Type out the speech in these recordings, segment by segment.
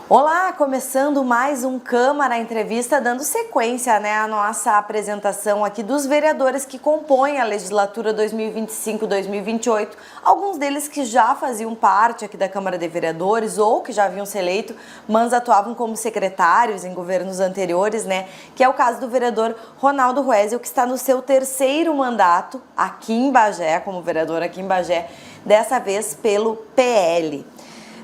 Olá, começando mais um Câmara Entrevista, dando sequência, à nossa apresentação aqui dos vereadores que compõem a legislatura 2025-2028, alguns deles que já faziam parte aqui da Câmara de Vereadores ou que já haviam se eleito, mas atuavam como secretários em governos anteriores, que é o caso do vereador Ronaldo Ruesel, que está no seu terceiro mandato aqui em Bagé, como vereador aqui em Bagé, dessa vez pelo PL.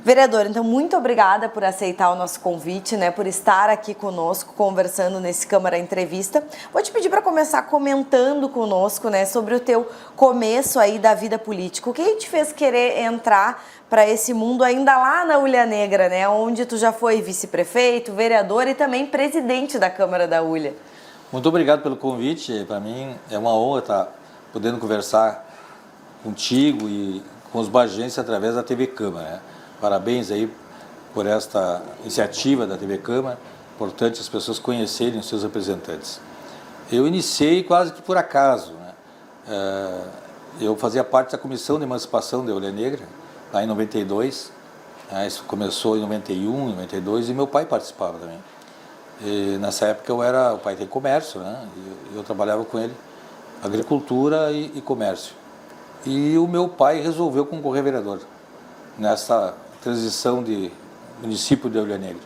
Vereador, então muito obrigada por aceitar o nosso convite, por estar aqui conosco, conversando nesse Câmara Entrevista. Vou te pedir para começar comentando conosco, sobre o teu começo aí da vida política. O que te fez querer entrar para esse mundo ainda lá na Ulha Negra, onde tu já foi vice-prefeito, vereador e também presidente da Câmara da Ulha? Muito obrigado pelo convite. Para mim é uma honra estar podendo conversar contigo e com os bagenses através da TV Câmara. Parabéns aí por esta iniciativa da TV Câmara. Importante as pessoas conhecerem os seus representantes. Eu iniciei quase que por acaso. Eu fazia parte da Comissão de Emancipação da Ulha Negra, lá em 92. Isso começou em 91, em 92, e meu pai participava também. E nessa época o pai tem comércio, e eu trabalhava com ele, agricultura e comércio. E o meu pai resolveu concorrer a vereador nessa transição de município de Ulha Negra.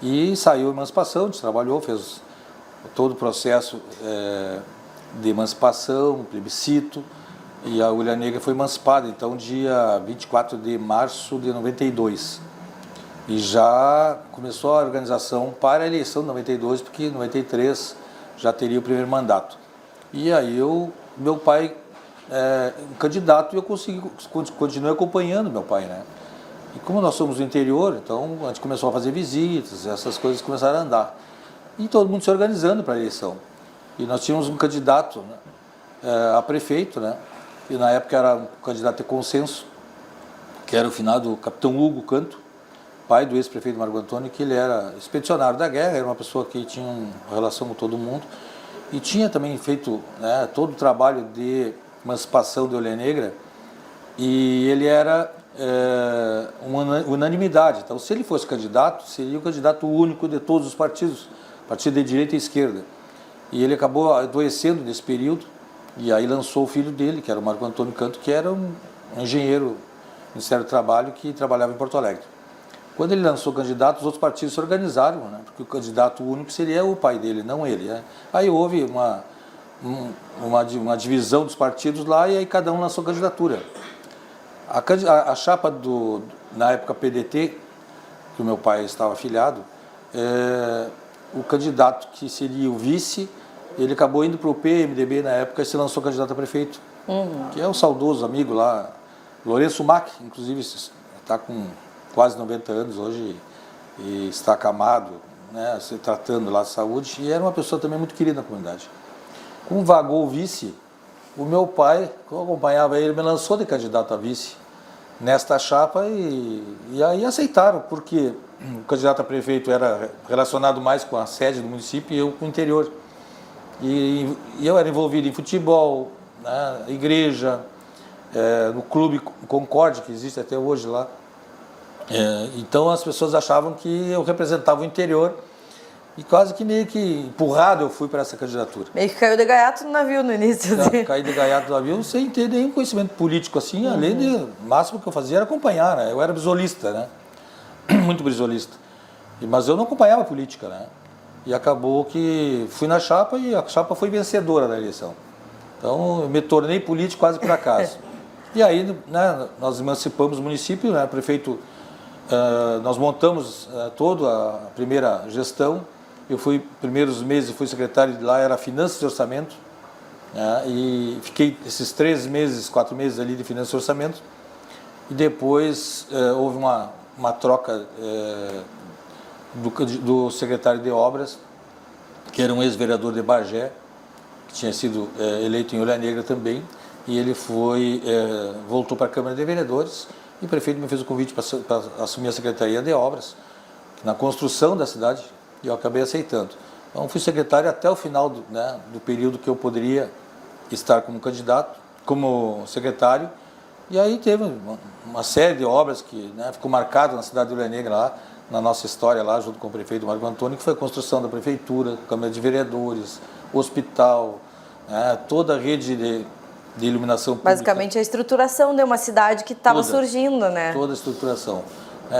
E saiu a emancipação, a gente trabalhou, fez todo o processo de emancipação, plebiscito, e a Ulha Negra foi emancipada, então, dia 24 de março de 92. E já começou a organização para a eleição de 92, porque em 93 já teria o primeiro mandato. E aí meu pai um candidato, e eu continuei acompanhando meu pai, E como nós somos do interior, então a gente começou a fazer visitas, essas coisas começaram a andar. E todo mundo se organizando para a eleição. E nós tínhamos um candidato a prefeito, E na época era um candidato de consenso, que era o finado capitão Hugo Canto, pai do ex-prefeito Marco Antônio, que ele era expedicionário da guerra, era uma pessoa que tinha uma relação com todo mundo. E tinha também feito todo o trabalho de emancipação de Ulha Negra, e ele era uma unanimidade. Então, se ele fosse candidato, seria o candidato único de todos os partidos, partido de direita e esquerda. E ele acabou adoecendo nesse período, e aí lançou o filho dele, que era o Marco Antônio Canto, que era um engenheiro do Ministério do Trabalho, que trabalhava em Porto Alegre. Quando ele lançou o candidato, os outros partidos se organizaram, porque o candidato único seria o pai dele, não ele. Aí houve uma divisão dos partidos lá, e aí cada um lançou candidatura. A chapa na época PDT, que o meu pai estava afiliado, o candidato que seria o vice, ele acabou indo para o PMDB na época e se lançou candidato a prefeito, que é um saudoso amigo lá, Lourenço Mac, inclusive está com quase 90 anos hoje e está acamado, se tratando lá de saúde, e era uma pessoa também muito querida na comunidade. Como vagou o vice, o meu pai, que eu acompanhava ele, me lançou de candidato a vice nesta chapa, e aí aceitaram, porque o candidato a prefeito era relacionado mais com a sede do município e eu com o interior. E eu era envolvido em futebol, igreja, no Clube Concorde, que existe até hoje lá. Então as pessoas achavam que eu representava o interior, e quase que meio que empurrado eu fui para essa candidatura. Meio que caiu de gaiato no navio no início. Caí de gaiato no navio sem ter nenhum conhecimento político assim, além de, o máximo que eu fazia era acompanhar, Eu era brisolista, muito brisolista. Mas eu não acompanhava a política, E acabou que fui na chapa, e a chapa foi vencedora da eleição. Então eu me tornei político quase por acaso. E aí, nós emancipamos o município, prefeito, nós montamos toda a primeira gestão. Eu fui, primeiros meses, fui secretário de lá, era Finanças e Orçamento, e fiquei esses 3 meses, 4 meses ali de Finanças e Orçamento, e depois houve uma troca do secretário de Obras, que era um ex-vereador de Bagé, que tinha sido eleito em Ulha Negra também, e ele voltou para a Câmara de Vereadores, e o prefeito me fez o convite para assumir a Secretaria de Obras, na construção da cidade, e eu acabei aceitando. Então, fui secretário até o final do período que eu poderia estar como candidato, como secretário, e aí teve uma série de obras que ficou marcado na cidade de Ulha Negra lá, na nossa história lá, junto com o prefeito Marco Antônio, que foi a construção da prefeitura, Câmara de Vereadores, hospital, né, toda a rede de iluminação pública. Basicamente a estruturação de uma cidade que estava surgindo, né? Toda a estruturação.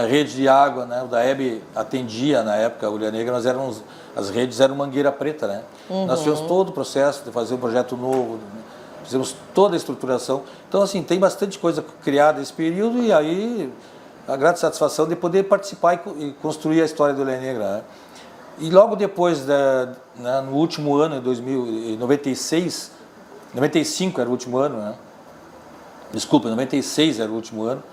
Rede de água, né? O DAEB atendia na época a Ulha Negra, as redes eram mangueira preta, né? Nós fizemos todo o processo de fazer um projeto novo, fizemos toda a estruturação. Então, assim, tem bastante coisa criada nesse período e aí a grande satisfação de poder participar e construir a história do Ulha Negra, né? E logo depois, né, no último ano, em 95 era o último ano, né? Desculpa, 96 era o último ano.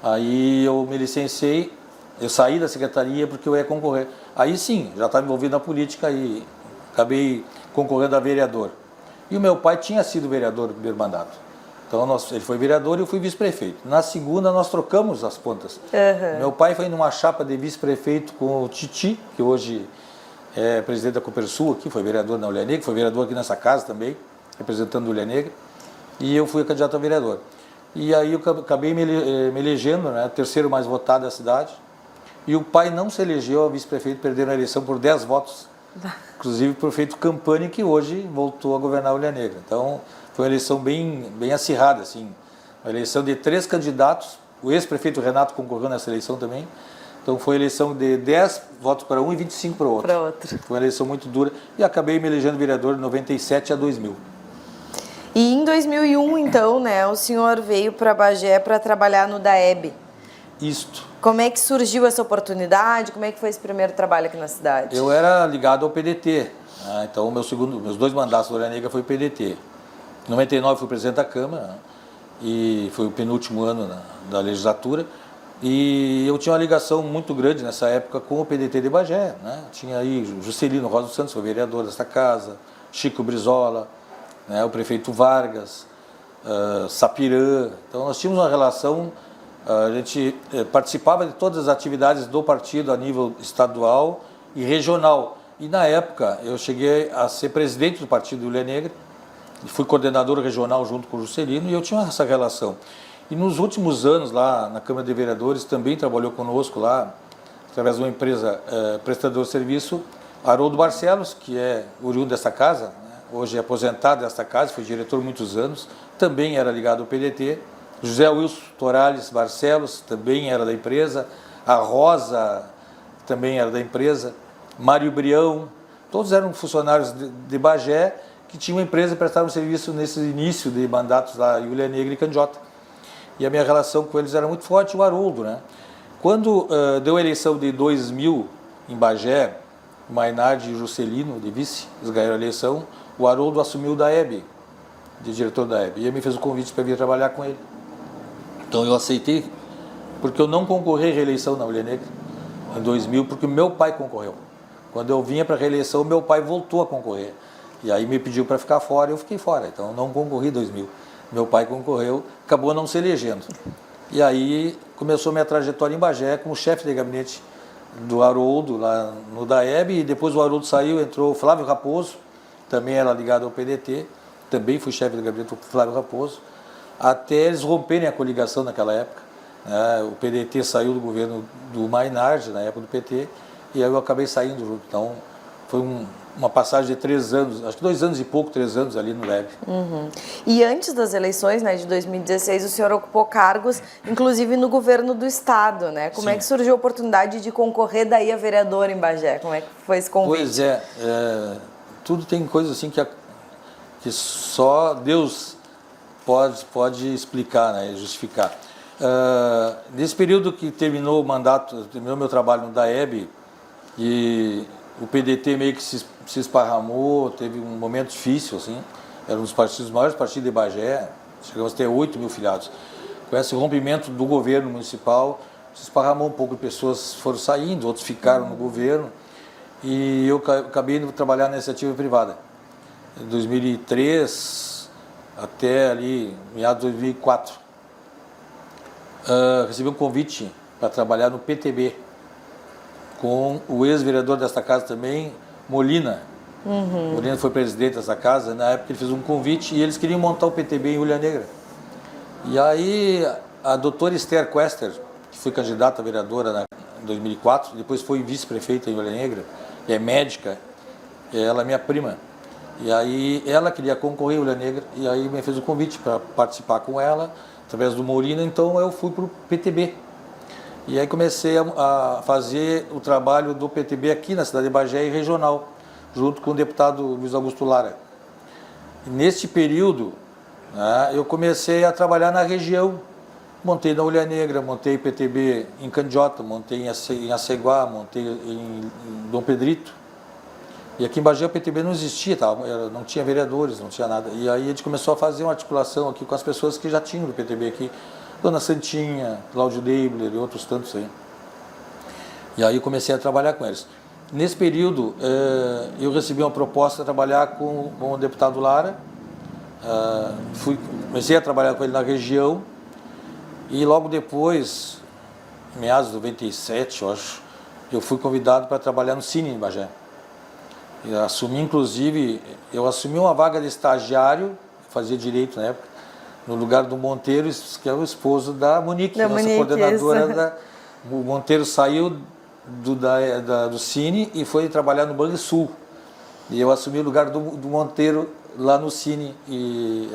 Aí eu me licenciei, eu saí da secretaria porque eu ia concorrer. Aí sim, já estava envolvido na política e acabei concorrendo a vereador. E o meu pai tinha sido vereador no primeiro mandato. Então ele foi vereador e eu fui vice-prefeito. Na segunda nós trocamos as pontas. Meu pai foi numa chapa de vice-prefeito com o Titi, que hoje é presidente da Copersul aqui, foi vereador na Ulha Negra, foi vereador aqui nessa casa também, representando a Ulha Negra. E eu fui candidato a vereador. E aí eu acabei me elegendo, né, terceiro mais votado da cidade. E o pai não se elegeu a vice-prefeito, perdendo a eleição por 10 votos. Inclusive o prefeito Campani, que hoje voltou a governar a Ulha Negra. Então foi uma eleição bem acirrada, assim. Uma eleição de 3 candidatos. O ex-prefeito Renato concorreu nessa eleição também. Então foi eleição de 10 votos para um e 25 para o outro. Foi uma eleição muito dura. E acabei me elegendo vereador de 97 a 2000. E em 2001, então, né, o senhor veio para Bagé para trabalhar no DAEB. Isto. Como é que surgiu essa oportunidade? Como é que foi esse primeiro trabalho aqui na cidade? Eu era ligado ao PDT, né? Então meus 2 mandatos da Ulha Negra foi PDT. Em 99 fui presidente da Câmara, né? E foi o penúltimo ano da legislatura. E eu tinha uma ligação muito grande nessa época com o PDT de Bagé, né? Tinha aí Juscelino Rosa dos Santos, foi vereador desta casa, Chico Brizola, né, o prefeito Vargas, Sapirã. Então nós tínhamos uma relação, a gente participava de todas as atividades do partido a nível estadual e regional. E na época eu cheguei a ser presidente do partido do Ulha Negra, fui coordenador regional junto com o Juscelino e eu tinha essa relação. E nos últimos anos lá na Câmara de Vereadores também trabalhou conosco lá, através de uma empresa prestadora de serviço, Haroldo Barcelos, que é oriundo dessa casa, hoje é aposentado desta casa, foi diretor muitos anos, também era ligado ao PDT. José Wilson Torales Barcelos também era da empresa. A Rosa também era da empresa. Mário Brião, todos eram funcionários de Bagé que tinham uma empresa e prestavam serviço nesse início de mandatos lá em Ulha Negra e Candiota. E a minha relação com eles era muito forte, o Haroldo, né? Quando deu a eleição de 2000 em Bagé, o Mainardi e o Juscelino, de vice, eles ganharam a eleição, o Haroldo assumiu o DAEB, de diretor da DAEB, e ele me fez o convite para vir trabalhar com ele. Então eu aceitei, porque eu não concorri à reeleição na Ulha Negra em 2000, porque meu pai concorreu. Quando eu vinha para a reeleição, meu pai voltou a concorrer. E aí me pediu para ficar fora, eu fiquei fora. Então eu não concorri em 2000. Meu pai concorreu, acabou não se elegendo. E aí começou minha trajetória em Bagé como chefe de gabinete do Haroldo, lá no DAEB, e depois o Haroldo saiu, entrou o Flávio Raposo, também era ligado ao PDT, também fui chefe de gabinete do Flávio Raposo, até eles romperem a coligação naquela época. Né? O PDT saiu do governo do Mainardi, na época do PT, e aí eu acabei saindo junto. Então foi uma passagem de 3 anos, acho que 2 anos e pouco, 3 anos ali no LEB. E antes das eleições, né, de 2016, o senhor ocupou cargos, inclusive no governo do estado, né? Como é que surgiu a oportunidade de concorrer daí a vereador em Bagé? Como é que foi esse convite? Pois tudo tem coisas assim que só Deus pode explicar, né, justificar. Nesse período que terminou o mandato, terminou meu trabalho no DAEB, e o PDT meio que se esparramou, teve um momento difícil, assim, era um dos maiores partidos de Bagé, chegamos a ter 8 mil filiados. Com esse rompimento do governo municipal, se esparramou um pouco, pessoas foram saindo, outros ficaram no governo, e eu acabei indo trabalhar na iniciativa privada. Em 2003 até ali, meados de 2004. Recebi um convite para trabalhar no PTB, com o ex-vereador desta casa também, Molina. Molina foi presidente dessa casa, na época ele fez um convite e eles queriam montar o PTB em Ulha Negra. E aí a doutora Esther Quester, que foi candidata a vereadora em 2004, depois foi vice-prefeita em Ovelha Negra, é médica, ela é minha prima. E aí ela queria concorrer em Ovelha Negra, e aí me fez o convite para participar com ela, através do Morina, então eu fui para o PTB. E aí comecei a fazer o trabalho do PTB aqui na cidade de Bagé e regional, junto com o deputado Luiz Augusto Lara. E neste período, né, eu comecei a trabalhar na região. Montei na Ovelha Negra, montei PTB em Candiota, montei em Aceguá, montei em Dom Pedrito. E aqui em Bagé o PTB não existia, não tinha vereadores, não tinha nada. E aí a gente começou a fazer uma articulação aqui com as pessoas que já tinham do PTB aqui. Dona Santinha, Cláudio Deibler e outros tantos aí. E aí eu comecei a trabalhar com eles. Nesse período, eu recebi uma proposta de trabalhar com o deputado Lara. Comecei a trabalhar com ele na região. E logo depois, em meados de 97, eu acho, eu fui convidado para trabalhar no Cine em Bagé. Eu assumi uma vaga de estagiário, fazia direito na época, no lugar do Monteiro, que é o esposo da Monique, nossa coordenadora. O Monteiro saiu do Cine e foi trabalhar no Banrisul. E eu assumi o lugar do Monteiro lá no Cine,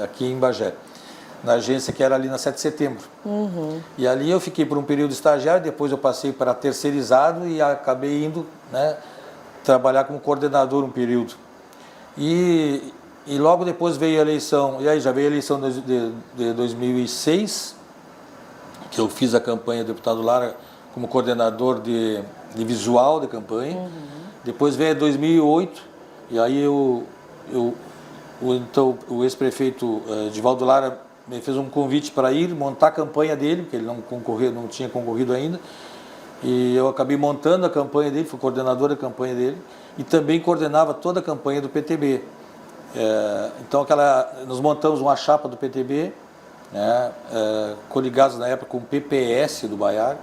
aqui em Bagé, na agência que era ali na 7 de setembro. Uhum. E ali eu fiquei por um período estagiário, depois eu passei para terceirizado e acabei indo, né, trabalhar como coordenador um período. E logo depois veio a eleição, e aí já veio a eleição de 2006, que eu fiz a campanha do deputado Lara como coordenador de visual da campanha. Uhum. Depois veio 2008, e aí então, o ex-prefeito Divaldo Lara me fez um convite para ir montar a campanha dele, porque ele não tinha concorrido ainda, e eu acabei montando a campanha dele, fui coordenador da campanha dele, e também coordenava toda a campanha do PTB. Então nós montamos uma chapa do PTB, né, coligados na época com o PPS do Baiar,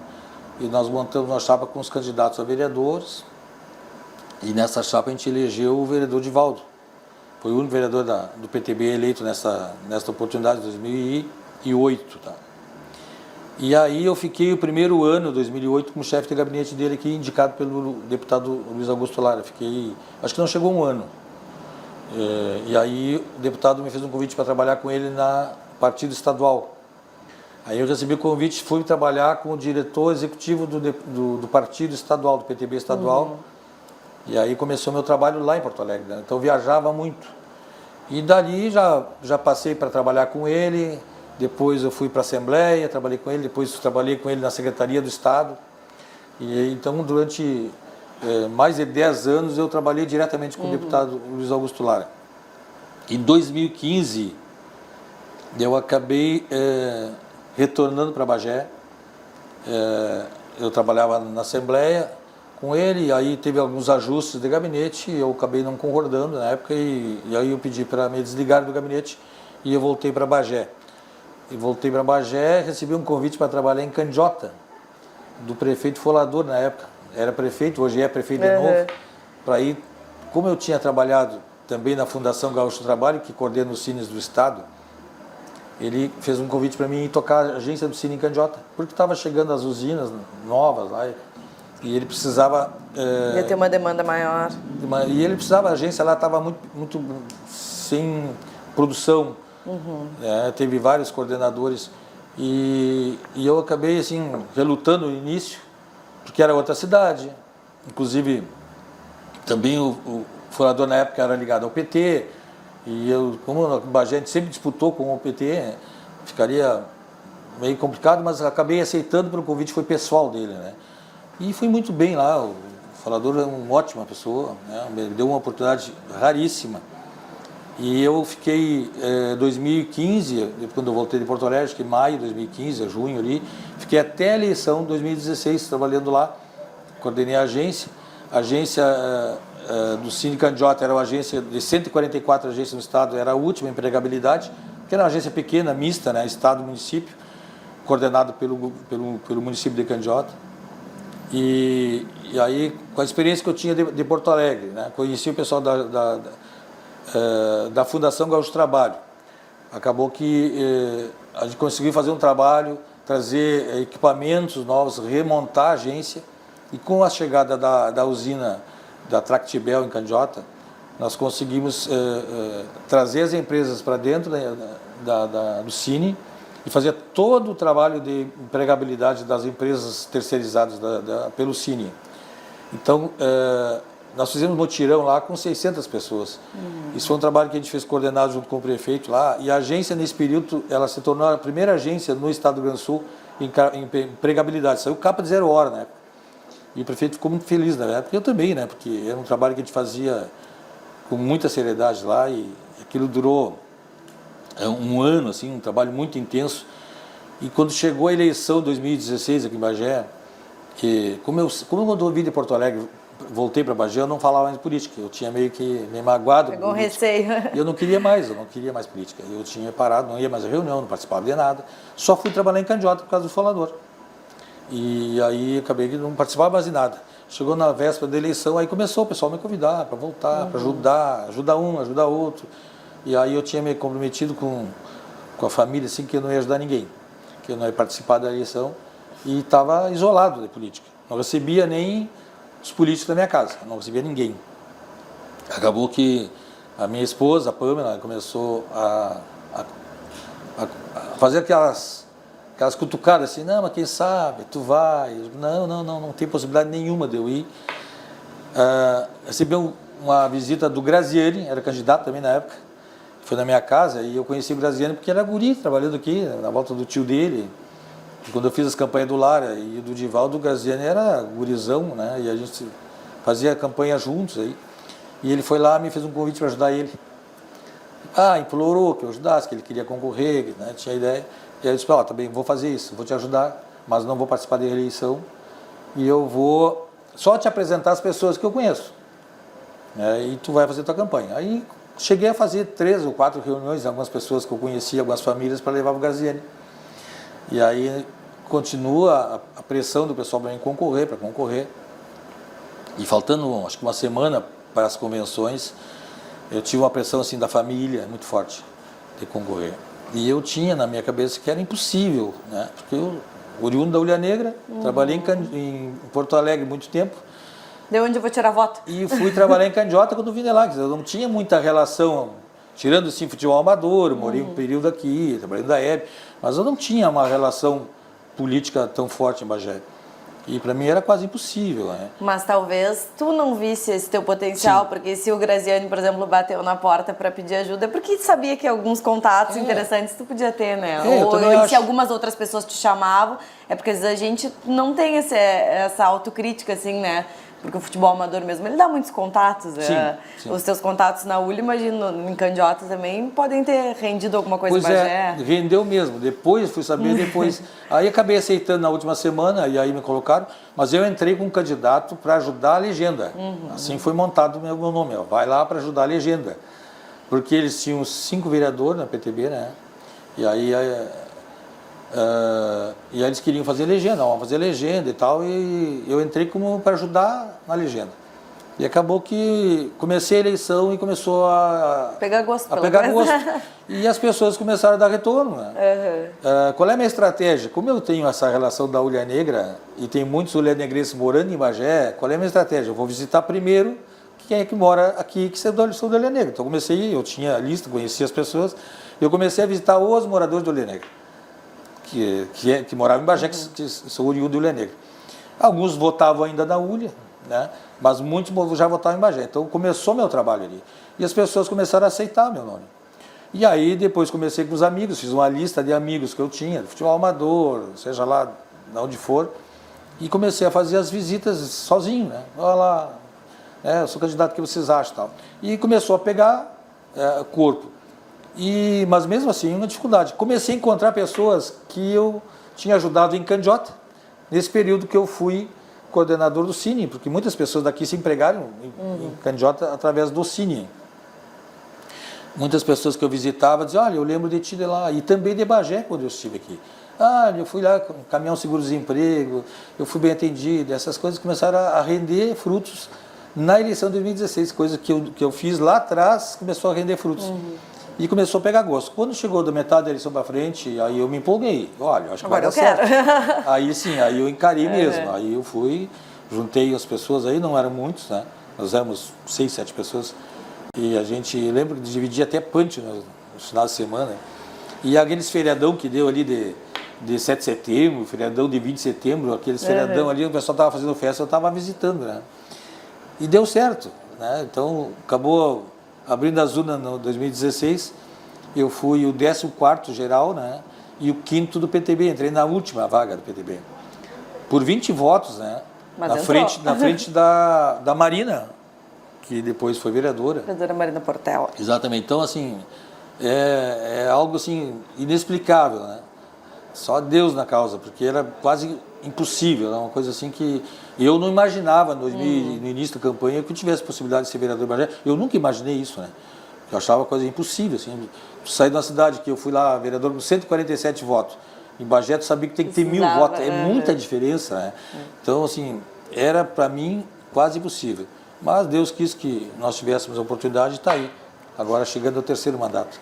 e nós montamos uma chapa com os candidatos a vereadores, e nessa chapa a gente elegeu o vereador Divaldo. Foi o único vereador do PTB eleito nessa oportunidade, em 2008. Tá? E aí eu fiquei o primeiro ano, 2008, como chefe de gabinete dele aqui, indicado pelo deputado Luiz Augusto Lara. Fiquei, acho que não chegou um ano. E aí o deputado me fez um convite para trabalhar com ele na partido estadual. Aí eu recebi o convite, fui trabalhar com o diretor executivo do partido estadual, do PTB estadual. Uhum. E aí começou meu trabalho lá em Porto Alegre, né? Então eu viajava muito. E dali já passei para trabalhar com ele, depois eu fui para a Assembleia, trabalhei com ele, depois trabalhei com ele na Secretaria do Estado. E então durante mais de 10 anos eu trabalhei diretamente com o deputado Luiz Augusto Lara. Em 2015 eu acabei retornando para Bagé. Eu trabalhava na Assembleia com ele, e aí teve alguns ajustes de gabinete, e eu acabei não concordando na época, e aí eu pedi para me desligar do gabinete, e eu voltei para Bagé. E voltei para Bagé, recebi um convite para trabalhar em Candiota, do prefeito Folador na época. Era prefeito, hoje é prefeito de novo, para ir, como eu tinha trabalhado também na Fundação Gaúcho do Trabalho, que coordena os cines do Estado, ele fez um convite para mim ir tocar a agência do Cine em Candiota, porque estava chegando as usinas novas lá, e ele precisava... Ia ter uma demanda maior. E ele precisava, a agência lá estava muito sem produção. Uhum. Teve vários coordenadores. E eu acabei, assim, relutando no início, porque era outra cidade. Inclusive, também o Folador na época era ligado ao PT. E eu, como o Bagé sempre disputou com o PT, ficaria meio complicado, mas acabei aceitando pelo convite, foi pessoal dele, né? E fui muito bem lá, o Falador é uma ótima pessoa, né? Me deu uma oportunidade raríssima. E eu fiquei, 2015, quando eu voltei de Porto Alegre, acho que em maio de 2015, junho ali, fiquei até a eleição de 2016 trabalhando lá, coordenei a agência. A agência do Cine Candiota era uma agência de 144 agências no estado, era a última empregabilidade, que era uma agência pequena, mista, né? Estado e município, coordenado pelo município de Candiota. E aí, com a experiência que eu tinha de Porto Alegre, né, conheci o pessoal da Fundação Gaúcho do Trabalho. Acabou que a gente conseguiu fazer um trabalho, trazer equipamentos novos, remontar a agência, E com a chegada da usina da Tractibel em Candiota, nós conseguimos trazer as empresas para dentro do Cine e fazer todo o trabalho de empregabilidade das empresas terceirizadas pelo Cine. Então, nós fizemos um mutirão lá com 600 pessoas. Isso foi um trabalho que a gente fez coordenado junto com o prefeito lá. E a agência, nesse período, ela se tornou a primeira agência no estado do Rio Grande do Sul em empregabilidade. Saiu capa de 0 hora, né? E o prefeito ficou muito feliz na época. Eu também, né? Porque era um trabalho que a gente fazia com muita seriedade lá e aquilo durou um ano, assim, um trabalho muito intenso. E quando chegou a eleição de 2016 aqui em Bagé, como eu mudei de Porto Alegre, voltei para Bagé, eu não falava mais de política. Eu tinha meio que me magoado. Pegou um receio. E eu não queria mais política. Eu tinha parado, não ia mais à reunião, não participava de nada. Só fui trabalhar em Candiota por causa do falador. E aí acabei que não participava mais de nada. Chegou na véspera da eleição, aí começou o pessoal me convidar para voltar, para ajudar um, ajudar outro. E aí eu tinha me comprometido com a família, assim, que eu não ia ajudar ninguém, que eu não ia participar da eleição e estava isolado da política. Não recebia nem os políticos da minha casa, não recebia ninguém. Acabou que a minha esposa, a Pamela, começou a fazer aquelas cutucadas assim, não, mas quem sabe, tu vai. Não tem possibilidade nenhuma de eu ir. Recebi uma visita do Graziani, era candidato também na época, foi na minha casa, e eu conheci o Graziani porque era guri, trabalhando aqui, na volta do tio dele. E quando eu fiz as campanhas do Lara e do Divaldo, o Graziani era gurizão, né? E a gente fazia campanha juntos aí. E ele foi lá e me fez um convite para ajudar ele. Implorou que eu ajudasse, que ele queria concorrer, né? Tinha ideia. E aí eu disse, também vou fazer isso, vou te ajudar, mas não vou participar da eleição. E eu vou só te apresentar as pessoas que eu conheço. E tu vai fazer tua campanha. Aí cheguei a fazer 3 ou 4 reuniões, algumas pessoas que eu conhecia, algumas famílias, para levar o Graziani. E aí continua a pressão do pessoal para concorrer. E faltando, acho que uma semana para as convenções, eu tive uma pressão assim da família muito forte de concorrer. E eu tinha na minha cabeça que era impossível, né? Porque eu, oriundo da Ulha Negra, trabalhei em Porto Alegre muito tempo. De onde eu vou tirar voto? E fui trabalhar em Candiota quando vim de lá. Eu não tinha muita relação, tirando assim futebol amador, eu morei um período aqui, trabalhei da EB, mas eu não tinha uma relação política tão forte em Bagé. E para mim era quase impossível, né? Mas talvez tu não visse esse teu potencial, sim, porque se o Graziani, por exemplo, bateu na porta para pedir ajuda, é porque sabia que alguns contatos interessantes tu podia ter, né? Ou se algumas outras pessoas te chamavam, é porque às vezes a gente não tem essa autocrítica, assim, né? Porque o futebol amador mesmo, ele dá muitos contatos. Sim. Os teus contatos na ULA, imagino, em Candiota também, podem ter rendido alguma coisa em Bagé. Rendeu mesmo. Depois, fui saber depois. Aí acabei aceitando na última semana, e aí me colocaram, mas eu entrei com um candidato para ajudar a legenda. Assim foi montado o meu nome, vai lá para ajudar a legenda. Porque eles tinham 5 vereadores na PTB, né? E aí eles queriam fazer legenda, vamos fazer legenda e tal, e eu entrei como para ajudar na legenda. E acabou que comecei a eleição e começou a pegar gosto. E as pessoas começaram a dar retorno. Né? Qual é a minha estratégia? Como eu tenho essa relação da Ulha Negra e tem muitos ulhanegrenses morando em Bagé, qual é a minha estratégia? Eu vou visitar primeiro quem é que mora aqui, que são da Ulha Negra. Então eu tinha a lista, conhecia as pessoas, eu comecei a visitar os moradores da Ulha Negra. Que moravam em Bagé, que são oriundos de Ulha Negra. Alguns votavam ainda na Ulha, né? Mas muitos já votavam em Bagé. Então começou meu trabalho ali. E as pessoas começaram a aceitar meu nome. E aí depois comecei com os amigos, fiz uma lista de amigos que eu tinha, de futebol amador, seja lá de onde for, e comecei a fazer as visitas sozinho, né? Olha lá, eu sou candidato, o que vocês acham? Tal. E começou a pegar corpo. Mas mesmo assim, uma dificuldade. Comecei a encontrar pessoas que eu tinha ajudado em Candiota, nesse período que eu fui coordenador do Cine, porque muitas pessoas daqui se empregaram em Candiota através do Cine. Muitas pessoas que eu visitava diziam, olha, eu lembro de ti de lá, e também de Bagé quando eu estive aqui. Eu fui lá com caminhão seguro-desemprego, eu fui bem atendido, essas coisas começaram a render frutos na eleição de 2016, coisa que eu fiz lá atrás, começou a render frutos. E começou a pegar gosto. Quando chegou da metade da eleição para frente, aí eu me empolguei. Olha, acho que vai dar certo. Aí sim, aí eu encarei mesmo. Aí eu fui juntei as pessoas aí, não eram muitos, né? Nós éramos 6, 7 pessoas. E a gente, lembra que dividia até punch no final de semana. E aqueles feriadão que deu ali de 7 de setembro, feriadão de 20 de setembro, aqueles feriadão ali, o pessoal estava fazendo festa, eu estava visitando, né? E deu certo, né? Então, acabou abrindo as urnas no 2016, eu fui o 14º geral, né? E o 5º do PTB, entrei na última vaga do PTB. Por 20 votos, né? Mas na frente da Marina, que depois foi vereadora. Vereadora Marina Portela. Exatamente. Então, assim, é algo assim inexplicável, né? Só Deus na causa, porque era quase impossível, era uma coisa assim que eu não imaginava no início da campanha que eu tivesse possibilidade de ser vereador em Bagé. Eu nunca imaginei isso, né? Eu achava coisa impossível, assim. Sair de uma cidade que eu fui lá vereador com 147 votos, em Bagé tu sabia que tem que ter 1000 votos, é muita diferença, né? Então, assim, era para mim quase impossível. Mas Deus quis que nós tivéssemos a oportunidade de estar aí, agora chegando ao 3º mandato.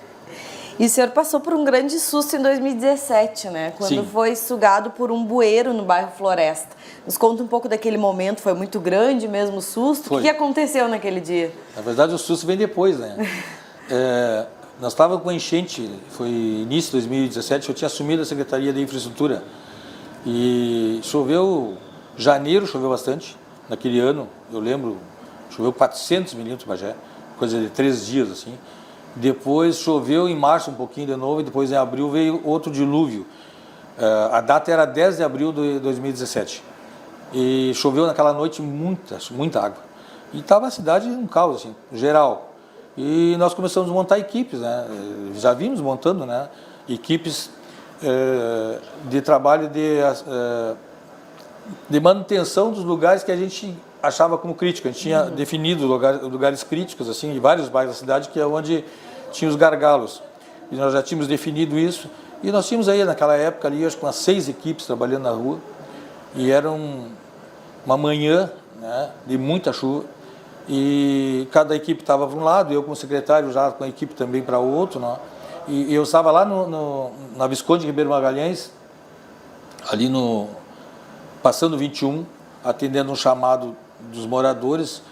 E o senhor passou por um grande susto em 2017, né? Quando Sim. foi sugado por um bueiro no bairro Floresta. Nos conta um pouco daquele momento, foi muito grande mesmo o susto? Foi. O que aconteceu naquele dia? Na verdade, o susto vem depois, né? Nós estávamos com enchente, foi início de 2017, eu tinha assumido a Secretaria de Infraestrutura. E choveu, janeiro choveu bastante, naquele ano, eu lembro, choveu 400 milímetros em Bagé, coisa de 3 dias, assim. Depois choveu em março um pouquinho de novo e depois em abril veio outro dilúvio. A data era 10 de abril de 2017. E choveu naquela noite muita água. E estava a cidade um caos, assim, geral. E nós começamos a montar equipes, né? Já vimos montando, né? Equipes de trabalho de manutenção dos lugares que a gente achava como crítico. A gente tinha definido lugares críticos, assim, em vários bairros da cidade, que é onde tinha os gargalos. E nós já tínhamos definido isso. E nós tínhamos aí, naquela época, ali, acho que umas 6 equipes trabalhando na rua. E era uma manhã, né, de muita chuva. E cada equipe estava para um lado, eu como secretário já com a equipe também para o outro, né? E eu estava lá na Visconde Ribeiro Magalhães, ali passando 21, atendendo um chamado dos moradores,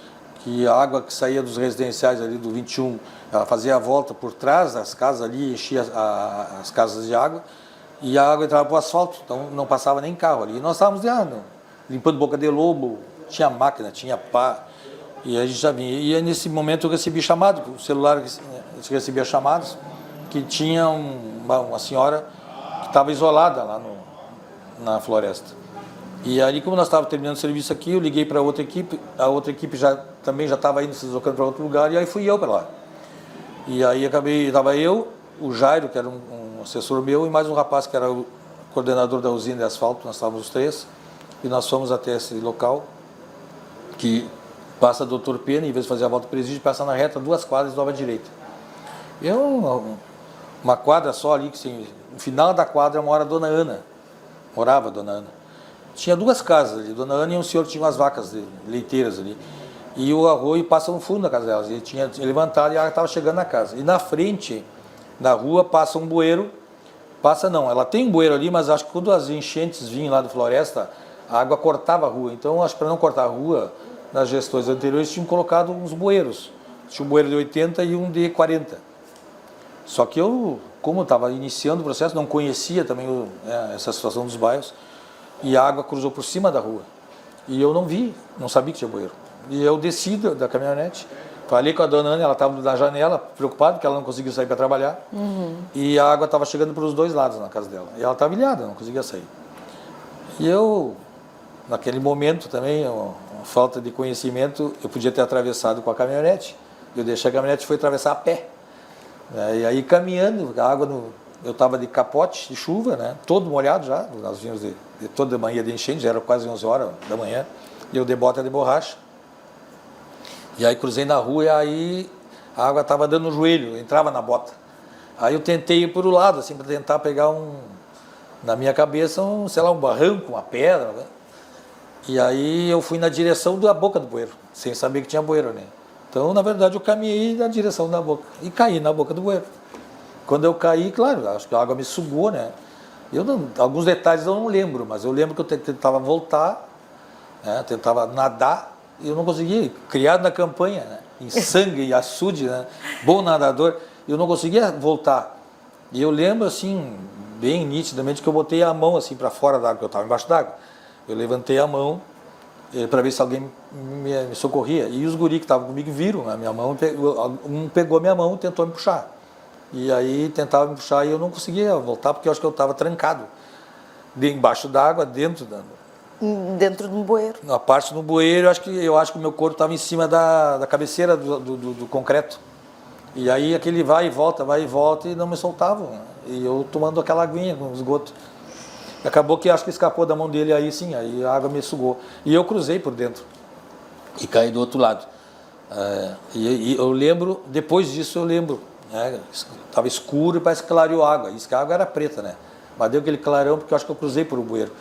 que a água que saía dos residenciais ali do 21, ela fazia a volta por trás das casas ali, enchia as casas de água, e a água entrava para o asfalto, então não passava nem carro ali. E nós estávamos limpando boca de lobo, tinha máquina, tinha pá, e a gente já vinha. E aí, nesse momento eu recebi chamado, o celular recebia chamados, que tinha uma senhora que estava isolada lá na floresta. E aí, como nós estávamos terminando o serviço aqui, eu liguei para outra equipe, a outra equipe também já estava indo se deslocando para outro lugar, e aí fui eu para lá. E aí estava eu, o Jairo, que era um assessor meu, e mais um rapaz que era o coordenador da usina de asfalto, nós estávamos os 3, e nós fomos até esse local, que passa Doutor Pena, em vez de fazer a volta do presídio, passa na reta 2 quadras e dobra à direita. E uma quadra só ali, que assim, no final da quadra mora a Dona Ana, morava a Dona Ana. Tinha 2 casas ali, Dona Ana e um senhor que tinha umas vacas leiteiras ali. E o arroio passa no fundo da casa delas. Ele tinha levantado e a água estava chegando na casa. E na frente, na rua, passa um bueiro. Passa não, ela tem um bueiro ali, mas acho que quando as enchentes vinham lá da floresta, a água cortava a rua. Então, acho que para não cortar a rua, nas gestões anteriores tinham colocado uns bueiros. Tinha um bueiro de 80 e um de 40. Só que eu, como estava iniciando o processo, não conhecia também essa situação dos bairros. E a água cruzou por cima da rua. E eu não vi, não sabia que tinha bueiro. E eu desci da caminhonete, falei com a Dona Ana, ela estava na janela, preocupada, porque ela não conseguia sair para trabalhar. E a água estava chegando pelos 2 lados na casa dela. E ela estava ilhada, não conseguia sair. E eu, naquele momento também, falta de conhecimento, eu podia ter atravessado com a caminhonete. Eu deixei a caminhonete e fui atravessar a pé. E aí caminhando, a água eu estava de capote de chuva, né? Todo molhado já, nós vimos de toda manhã de enchente, já era quase 11 horas da manhã, e eu de bota de borracha. E aí cruzei na rua e aí a água estava dando no joelho, entrava na bota. Aí eu tentei ir por o lado, assim, para tentar pegar na minha cabeça, sei lá, um barranco, uma pedra, né? E aí eu fui na direção da boca do bueiro, sem saber que tinha bueiro, né? Então, na verdade, eu caminhei na direção da boca e caí na boca do bueiro. Quando eu caí, claro, acho que a água me sugou, né? Alguns detalhes eu não lembro, mas eu lembro que eu tentava voltar né? Tentava nadar e eu não conseguia, criado na campanha, né? Em sangue e açude, né? Bom nadador, eu não conseguia voltar. E eu lembro assim, bem nitidamente, que eu botei a mão assim para fora da água, porque eu estava embaixo d'água. Eu levantei a mão para ver se alguém me socorria. E os guri que estavam comigo viram a minha mão, um pegou a minha mão e tentou me puxar. E aí tentava me puxar e eu não conseguia voltar, porque eu acho que eu estava trancado. Embaixo d'água, dentro do bueiro. na parte do bueiro, eu acho que o meu corpo estava em cima da cabeceira do concreto. E aí aquele vai e volta e não me soltavam. E eu tomando aquela aguinha com esgoto. Acabou que acho que escapou da mão dele aí sim, aí a água me sugou. E eu cruzei por dentro e caí do outro lado. E eu lembro, depois disso eu lembro, né, estava escuro e parece que clareou a água. Isso que a água era preta, né? Mas deu aquele clarão porque eu acho que eu cruzei por um bueiro.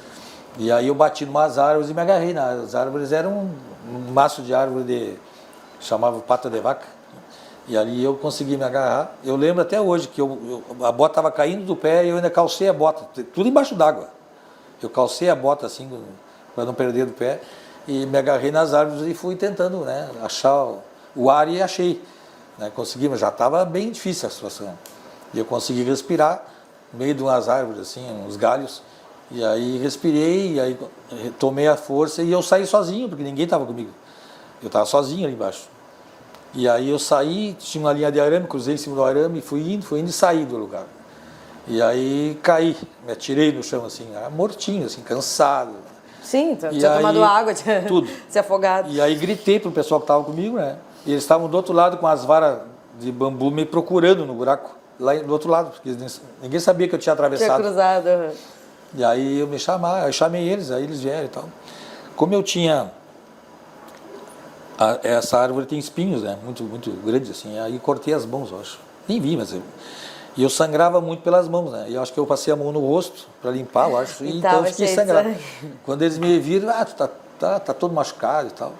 E aí eu bati em umas árvores e me agarrei. As árvores eram um maço de árvore chamava pata de vaca. E ali eu consegui me agarrar. Eu lembro até hoje que a bota estava caindo do pé e eu ainda calcei a bota, tudo embaixo d'água. Eu calcei a bota assim, para não perder do pé, e me agarrei nas árvores e fui tentando, né, achar o ar e achei. Né, consegui, mas já estava bem difícil a situação. E eu consegui respirar no meio de umas árvores, assim, uns galhos, e aí respirei, e aí tomei a força e eu saí sozinho, porque ninguém estava comigo. Eu estava sozinho ali embaixo. E aí eu saí, tinha uma linha de arame, cruzei em cima do arame, fui indo e saí do lugar. E aí caí, me atirei no chão assim, mortinho, assim, cansado. Sim, tinha tomado água, tinha tudo. se afogado. E aí gritei pro pessoal que estava comigo, né? E eles estavam do outro lado com as varas de bambu me procurando no buraco, lá do outro lado, porque ninguém sabia que eu tinha atravessado. Tinha cruzado. Uhum. E aí eu chamei eles, aí eles vieram e tal. Como eu tinha... essa árvore tem espinhos, né? Muito, muito grandes, assim. Aí cortei as mãos, eu acho. Nem vi, mas e eu sangrava muito pelas mãos, né? E eu acho que eu passei a mão no rosto para limpar, eu acho. E então eu fiquei sangrando. Quando eles me viram, tu tá todo machucado e tal.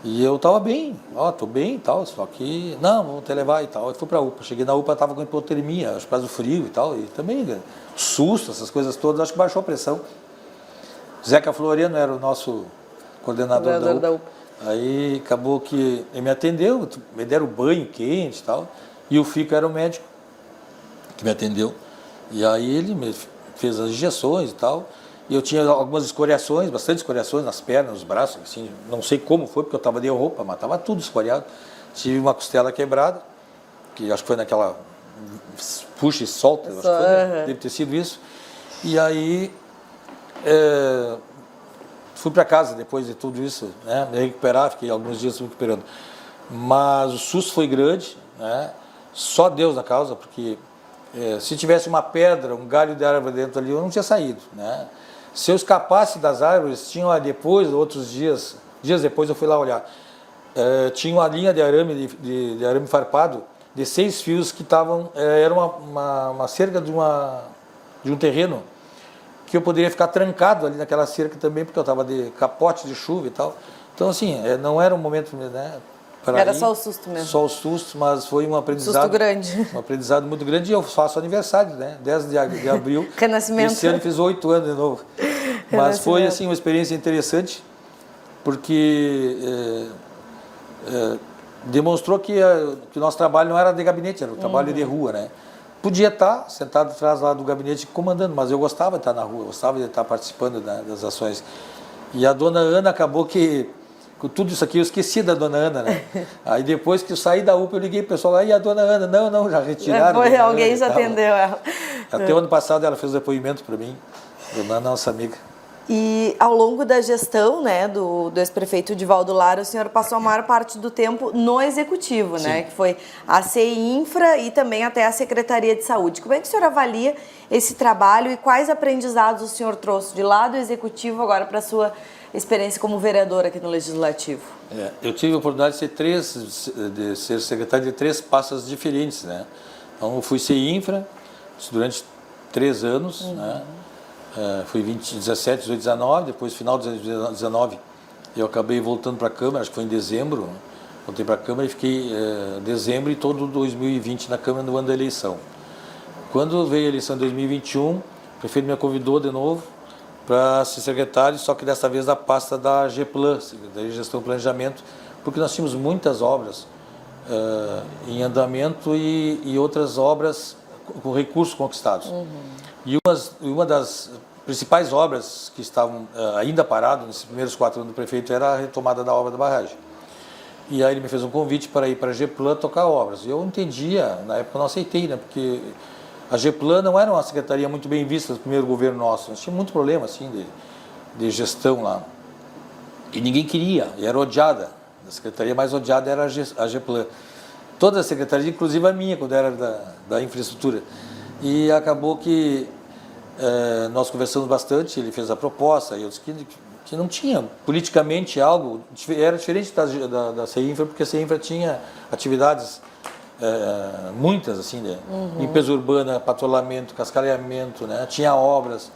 E eu tava bem, tô bem e tal, só que, não, vamos te levar e tal. Eu fui pra UPA. Cheguei na UPA, tava com hipotermia, acho que por causa do frio e tal. E também, né, susto, essas coisas todas, acho que baixou a pressão. Zeca Floriano era o nosso coordenador da UPA. Aí acabou que ele me atendeu, me deram banho quente e tal. E o Fico era o médico que me atendeu. E aí ele me fez as injeções e tal. E eu tinha algumas escoriações, bastante escoriações nas pernas, nos braços, assim. Não sei como foi, porque eu estava de roupa, mas estava tudo escoriado. Tive uma costela quebrada, que acho que foi naquela puxa e solta, acho que foi, né? Deve ter sido isso. E aí... fui para casa depois de tudo isso, né, me recuperar, fiquei alguns dias me recuperando. Mas o susto foi grande, né, só Deus na causa, porque se tivesse uma pedra, um galho de árvore dentro ali, eu não tinha saído. Né. Se eu escapasse das árvores, tinha lá depois, outros dias depois eu fui lá olhar, tinha uma linha de arame, de arame farpado, de 6 fios que estavam, era uma cerca de um terreno, que eu poderia ficar trancado ali naquela cerca também, porque eu estava de capote de chuva e tal. Então, assim, não era um momento, né, para era ir, só o susto mesmo. Só o susto, mas foi um aprendizado... Susto grande. Um aprendizado muito grande. E eu faço aniversário, né, 10 de abril. Renascimento. Esse ano fiz 8 anos de novo. Mas foi, assim, uma experiência interessante, porque demonstrou que o nosso trabalho não era de gabinete, era um trabalho de rua, né. Podia estar sentado atrás lá do gabinete comandando, mas eu gostava de estar na rua, eu gostava de estar participando das ações. E a dona Ana acabou que, com tudo isso aqui, eu esqueci da dona Ana, né? Aí depois que eu saí da UPA, eu liguei pro pessoal lá, e a dona Ana? Não, já retiraram. Foi, alguém já atendeu ela. Até o ano passado ela fez o depoimento para mim, dona Ana, nossa amiga. E ao longo da gestão, né, do ex-prefeito Divaldo Lara, o senhor passou a maior parte do tempo no executivo, né, que foi a CEINFRA e também até a Secretaria de Saúde. Como é que o senhor avalia esse trabalho e quais aprendizados o senhor trouxe de lá do executivo agora para a sua experiência como vereador aqui no Legislativo? Eu tive a oportunidade de ser secretário de 3 pastas diferentes, né. Então eu fui CEINFRA durante 3 anos, né. Fui 17, 18, 19, depois final de 19 eu acabei voltando para a Câmara, acho que foi em dezembro, voltei para a Câmara e fiquei dezembro e todo 2020 na Câmara no ano da eleição. Quando veio a eleição de 2021, o prefeito me convidou de novo para ser secretário, só que dessa vez da pasta da GEPLAN, Secretaria de Gestão e Planejamento, porque nós tínhamos muitas obras em andamento e outras obras com recursos conquistados. E uma das principais obras que estavam ainda paradas nesses primeiros 4 anos do prefeito era a retomada da obra da barragem. E aí ele me fez um convite para ir para a GEPLAN tocar obras. E eu entendia, na época eu não aceitei, né, porque a GEPLAN não era uma secretaria muito bem vista no primeiro governo nosso. Nós tínhamos muito problema assim, de gestão lá. E ninguém queria, e era odiada. A secretaria mais odiada era a GEPLAN. Toda a secretaria, inclusive a minha, quando era da infraestrutura. E acabou que nós conversamos bastante, ele fez a proposta, e eu disse que não tinha politicamente algo, era diferente da CEINFRA, porque a CEINFRA tinha atividades muitas, assim, né? Limpeza urbana, patrulhamento, cascalhamento, né? Tinha obras.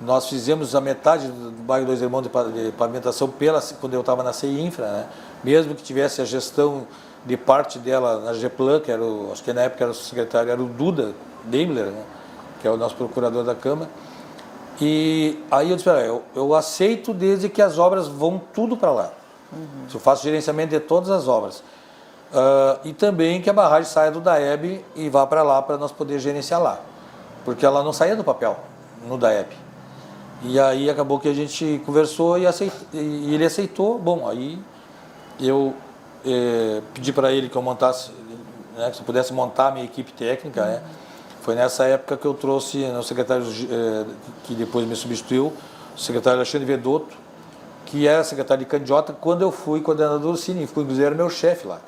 Nós fizemos a metade do bairro Dois Irmãos de pavimentação quando eu estava na CEINFRA, né? Mesmo que tivesse a gestão de parte dela na GEPLAN, que era acho que na época era o secretário, era o Duda Daimler, né? Que é o nosso procurador da Câmara. E aí eu disse, eu aceito desde que as obras vão tudo para lá. Eu faço gerenciamento de todas as obras. E também que a barragem saia do DAEB e vá para lá para nós poder gerenciar lá. Porque ela não saía do papel no DAEB. E aí acabou que a gente conversou e ele aceitou. Bom, aí eu pedi para ele que eu montasse, né, que eu pudesse montar a minha equipe técnica, né? Foi nessa época que eu trouxe o secretário que depois me substituiu, o secretário Alexandre Vedotto, que era secretário de Candiota quando eu fui coordenador do Cine, inclusive era meu chefe lá.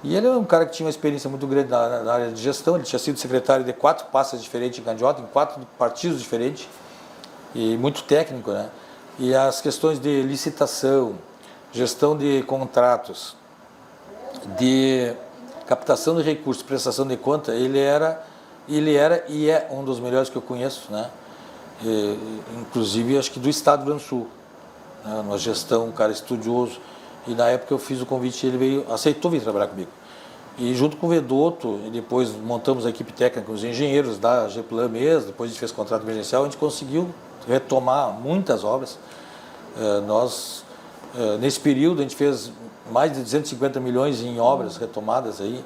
E ele é um cara que tinha uma experiência muito grande na área de gestão, ele tinha sido secretário de 4 pastas diferentes em Candiota, em 4 partidos diferentes, e muito técnico, né? E as questões de licitação, gestão de contratos, de captação de recursos, prestação de conta, ele era e é um dos melhores que eu conheço, né? Inclusive acho que do estado do Rio Grande do Sul, né? Uma gestão, um cara estudioso, e na época eu fiz o convite, ele aceitou vir trabalhar comigo. E junto com o Vedotto, e depois montamos a equipe técnica com os engenheiros da GEPLAN mesmo, depois a gente fez contrato emergencial, a gente conseguiu retomar muitas obras. Nesse período a gente fez mais de 250 milhões em obras retomadas aí,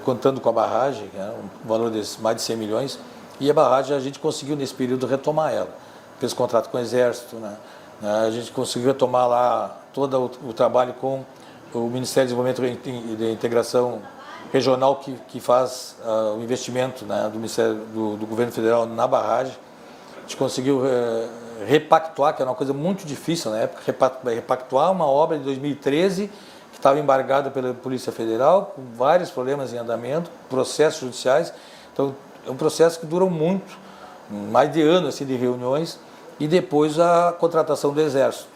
contando com a barragem, que era um valor de mais de 100 milhões, e a barragem a gente conseguiu nesse período retomar ela. Fez contrato com o Exército, né? A gente conseguiu retomar lá todo o trabalho com o Ministério de Desenvolvimento e de Integração Regional que faz o investimento, né, do Ministério do Governo Federal na barragem. A gente conseguiu repactuar, que era uma coisa muito difícil na época, repactuar uma obra de 2013 que estava embargada pela Polícia Federal, com vários problemas em andamento, processos judiciais. Então, é um processo que durou muito, mais de ano assim, de reuniões, e depois a contratação do Exército.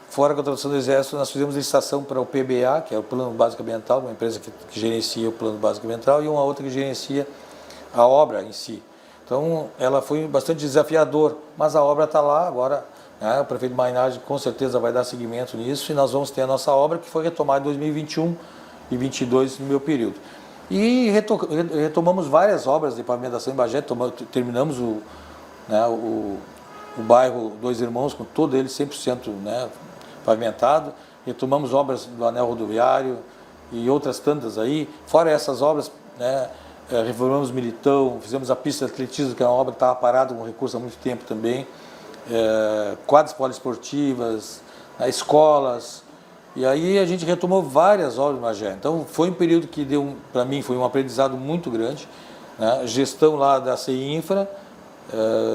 Fora a contratação do Exército, nós fizemos licitação para o PBA, que é o Plano Básico Ambiental, uma empresa que gerencia o Plano Básico Ambiental, e uma outra que gerencia a obra em si. Então, ela foi bastante desafiador, mas a obra está lá agora, né? O prefeito Mainardi com certeza vai dar seguimento nisso, e nós vamos ter a nossa obra, que foi retomada em 2021 e 2022 no meu período. E retomamos várias obras de pavimentação em Bagé, terminamos o bairro Dois Irmãos, com todo ele 100%, né, pavimentado, retomamos obras do anel rodoviário e outras tantas aí, fora essas obras, né, reformamos Militão, fizemos a pista de atletismo, que é uma obra que estava parada com recurso há muito tempo também, quadras poliesportivas, escolas, e aí a gente retomou várias obras em Bagé. Então foi um período que deu, para mim, foi um aprendizado muito grande, né, gestão lá da CEINFRA,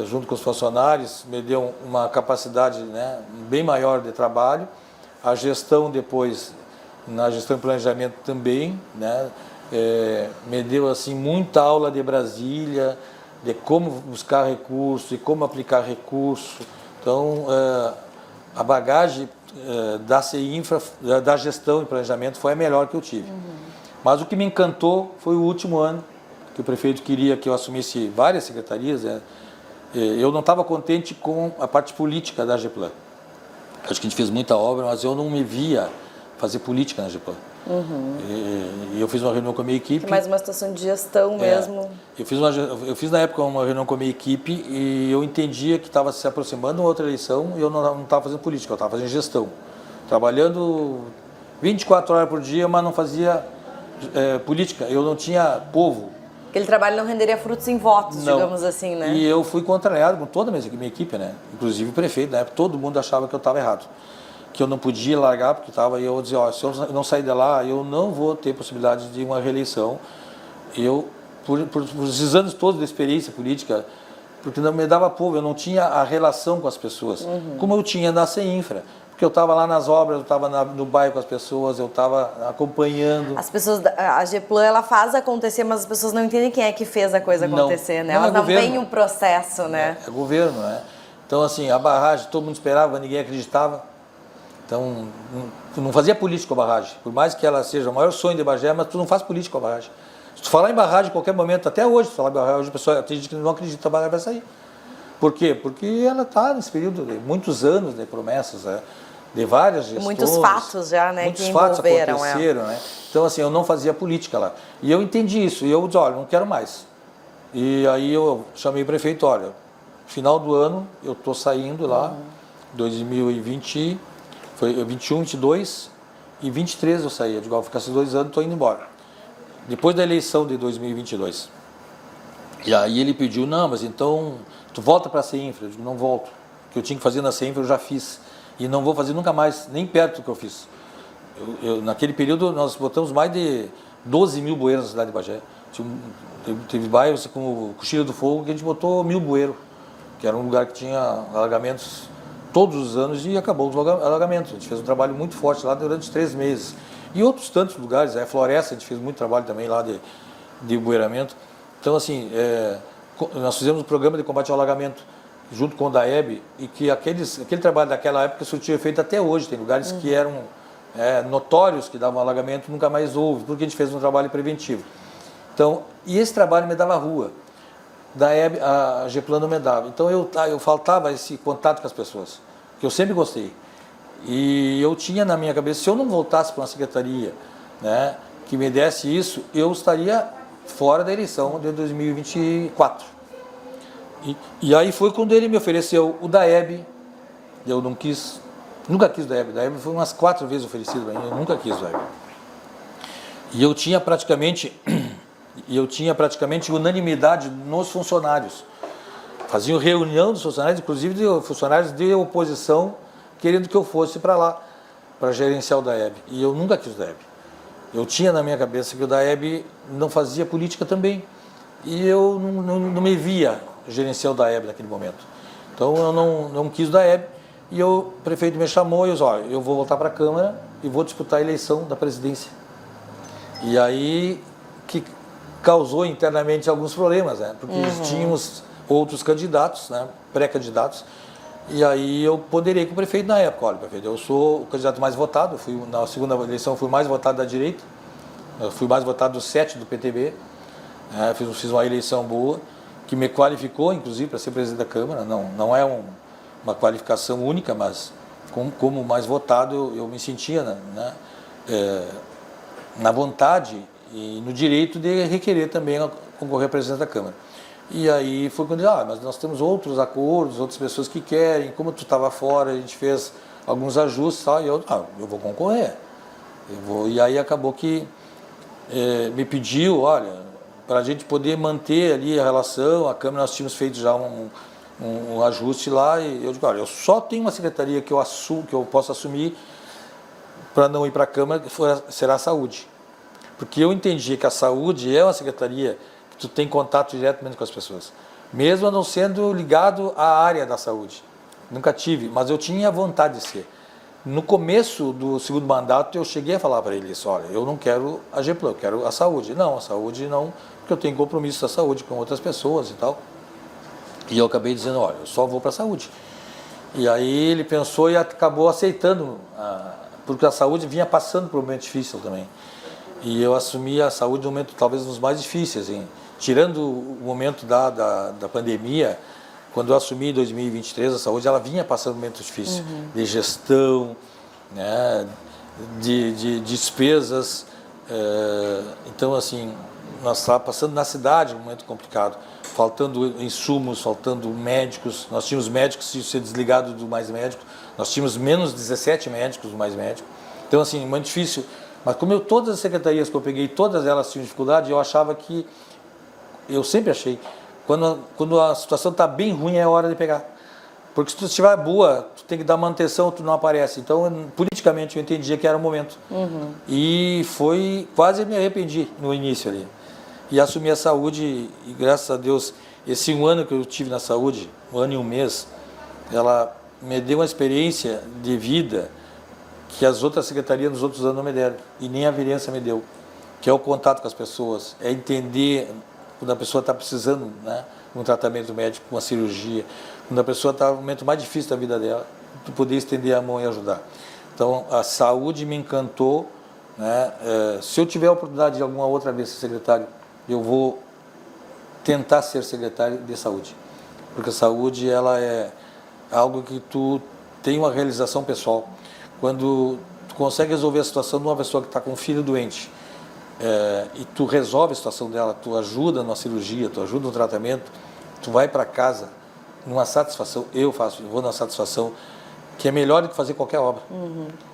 junto com os funcionários, me deu uma capacidade, né, bem maior de trabalho. A gestão depois, na gestão de planejamento também, né, me deu assim, muita aula de Brasília, de como buscar recursos e como aplicar recurso. Então, a bagagem da CEINFRA, da gestão e planejamento, foi a melhor que eu tive. Mas o que me encantou foi o último ano, que o prefeito queria que eu assumisse várias secretarias. Eu não estava contente com a parte política da GEPLAN. Acho que a gente fez muita obra, mas eu não me via fazer política na GEPLAN. E eu fiz uma reunião com a minha equipe. Que mais uma situação de gestão mesmo. Eu fiz na época uma reunião com a minha equipe e eu entendia que estava se aproximando uma outra eleição e eu não estava fazendo política, eu estava fazendo gestão. Trabalhando 24 horas por dia, mas não fazia política. Eu não tinha povo. Aquele trabalho não renderia frutos em votos, Não. digamos assim, né? E eu fui contrariado com toda a minha equipe, né? Inclusive o prefeito, na época, todo mundo achava que eu estava errado. Que eu não podia largar, porque estava, e eu dizia, ó, se eu não sair de lá, eu não vou ter possibilidade de uma reeleição. Eu, por esses anos todos de experiência política, porque não me dava povo, eu não tinha a relação com as pessoas, como eu tinha na CEINFRA. Porque eu estava lá nas obras, eu estava no bairro com as pessoas, eu estava acompanhando. As pessoas, a GEPLAN, ela faz acontecer, mas as pessoas não entendem quem é que fez a coisa acontecer, né? Elas não veem o processo, né? É governo, né? Então, assim, a barragem, todo mundo esperava, ninguém acreditava. Então, tu não fazia política com a barragem. Por mais que ela seja o maior sonho de Bagé, mas tu não faz política com a barragem. Se tu falar em barragem em qualquer momento, até hoje, se falar em barragem, hoje a pessoa tem gente que não acredita que a barragem vai sair. Por quê? Porque ela está nesse período de muitos anos de promessas, né? De várias gestões. Muitos fatos já, né? Muitos que fatos envolveram aconteceram, né? Então, assim, eu não fazia política lá. E eu entendi isso. E eu disse, olha, não quero mais. E aí eu chamei o prefeito, olha, final do ano eu estou saindo lá, 2020, foi 21, 22 e 23 eu saí. Eu digo, vou ficar esses 2 anos, estou indo embora. Depois da eleição de 2022. E aí ele pediu, não, mas então tu volta para a CEINFRA. Eu digo, não volto. O que eu tinha que fazer na CEINFRA eu já fiz. E não vou fazer nunca mais, nem perto do que eu fiz. Naquele período nós botamos mais de 12 mil bueiros na cidade de Bagé. Teve bairros como o Coxilha do Fogo que a gente botou 1000 bueiros, que era um lugar que tinha alagamentos todos os anos e acabou os alagamentos. A gente fez um trabalho muito forte lá durante 3 meses. E outros tantos lugares, a Floresta, a gente fez muito trabalho também lá de bueiramento. Então, assim, nós fizemos um programa de combate ao alagamento junto com o DAEB, e que aquele trabalho daquela época surtiu efeito até hoje. Tem lugares que eram notórios que davam alagamento, nunca mais houve, porque a gente fez um trabalho preventivo. Então, e esse trabalho me dava rua. DAEB, a GEPLAN não me dava. Então eu faltava esse contato com as pessoas, que eu sempre gostei. E eu tinha na minha cabeça, se eu não voltasse para uma secretaria, né, que me desse isso, eu estaria fora da eleição de 2024. E aí foi quando ele me ofereceu o DAEB, eu não quis, nunca quis o DAEB. O DAEB foi umas 4 vezes oferecido, eu nunca quis o DAEB. E eu tinha praticamente unanimidade nos funcionários. Faziam reunião dos funcionários, inclusive de funcionários de oposição, querendo que eu fosse para lá, para gerenciar o DAEB. E eu nunca quis o DAEB. Eu tinha na minha cabeça que o DAEB não fazia política também. E eu não me via gerenciar o DAEB naquele momento. Então eu não quis o DAEB e o prefeito me chamou e eu disse, olha, eu vou voltar para a Câmara e vou disputar a eleição da presidência. E aí que causou internamente alguns problemas, né? Porque tínhamos outros candidatos, né? Pré-candidatos, e aí eu ponderei com o prefeito na época, olha, prefeito, eu sou o candidato mais votado, na segunda eleição fui mais votado da direita, eu fui mais votado dos 7 do PTB, fiz uma eleição boa, que me qualificou, inclusive, para ser presidente da Câmara. Não é uma qualificação única, mas como mais votado, eu me sentia na vontade e no direito de requerer também concorrer a presidente da Câmara. E aí foi quando eu disse, mas nós temos outros acordos, outras pessoas que querem, como tu estava fora, a gente fez alguns ajustes, e eu vou concorrer. E aí acabou que me pediu, olha, para a gente poder manter ali a relação, a Câmara, nós tínhamos feito já um ajuste lá, e eu digo, olha, eu só tenho uma secretaria que eu posso assumir para não ir para a Câmara, que será a saúde. Porque eu entendi que a saúde é uma secretaria que tu tem contato diretamente com as pessoas, mesmo não sendo ligado à área da saúde. Nunca tive, mas eu tinha vontade de ser. No começo do segundo mandato, eu cheguei a falar para ele isso, olha, eu não quero a GEPLAN, eu quero a saúde. Não, a saúde não, porque eu tenho compromisso da saúde com outras pessoas e tal. E eu acabei dizendo, olha, eu só vou para a saúde. E aí ele pensou e acabou aceitando, porque a saúde vinha passando por um momento difícil também. E eu assumi a saúde no momento talvez um dos mais difíceis, hein? Tirando o momento da pandemia, quando eu assumi em 2023 a saúde, ela vinha passando momentos difíceis de gestão, né? de despesas. Então, assim, nós estávamos passando na cidade um momento complicado, faltando insumos, faltando médicos. Nós tínhamos médicos que ser desligados do Mais Médico, nós tínhamos menos 17 médicos do Mais Médico. Então, assim, muito difícil. Mas como todas as secretarias que eu peguei, todas elas tinham dificuldade, eu achava que, eu sempre achei, quando a situação está bem ruim é hora de pegar. Porque se tu estiver boa, tu tem que dar manutenção, tu não aparece. Então, politicamente, eu entendia que era o momento. E foi, quase me arrependi no início ali. E assumi a saúde, e graças a Deus, esse 1 ano que eu tive na saúde, 1 ano e 1 mês, ela me deu uma experiência de vida que as outras secretarias nos outros anos não me deram. E nem a vereança me deu. Que é o contato com as pessoas, é entender quando a pessoa está precisando, né, de um tratamento médico, uma cirurgia, quando a pessoa está no momento mais difícil da vida dela, tu poder estender a mão e ajudar. Então, a saúde me encantou, né? Se eu tiver a oportunidade de alguma outra vez ser secretário, eu vou tentar ser secretário de saúde, porque a saúde, ela é algo que tu tem uma realização pessoal. Quando tu consegue resolver a situação de uma pessoa que está com um filho doente, e tu resolve a situação dela, tu ajuda na cirurgia, tu ajuda no tratamento, tu vai para casa numa satisfação, eu vou numa satisfação que é melhor do que fazer qualquer obra.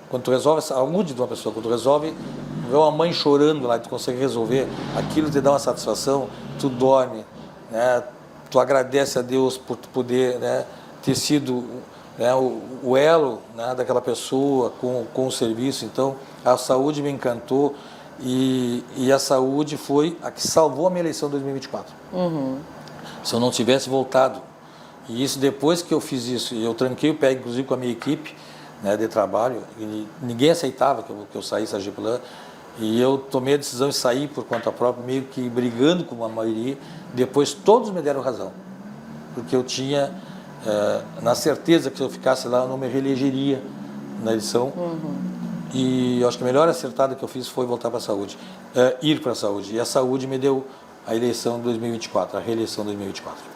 Quando tu resolve a saúde de uma pessoa, quando tu resolve, ver uma mãe chorando lá e tu consegue resolver, aquilo te dá uma satisfação, tu dorme, né? Tu agradece a Deus por tu poder, né, ter sido, né, o elo, né, daquela pessoa com o serviço. Então, a saúde me encantou e a saúde foi a que salvou a minha eleição em 2024. Se eu não tivesse voltado, e isso depois que eu fiz isso, eu tranquei o pé, inclusive com a minha equipe, né, de trabalho, e ninguém aceitava que eu saísse da Geplan, e eu tomei a decisão de sair por conta própria, meio que brigando com a maioria. Depois todos me deram razão, porque eu tinha na certeza que se eu ficasse lá eu não me reelegeria na eleição. E eu acho que a melhor acertada que eu fiz foi voltar para a saúde, ir para a saúde, e a saúde me deu a eleição de 2024, a reeleição de 2024.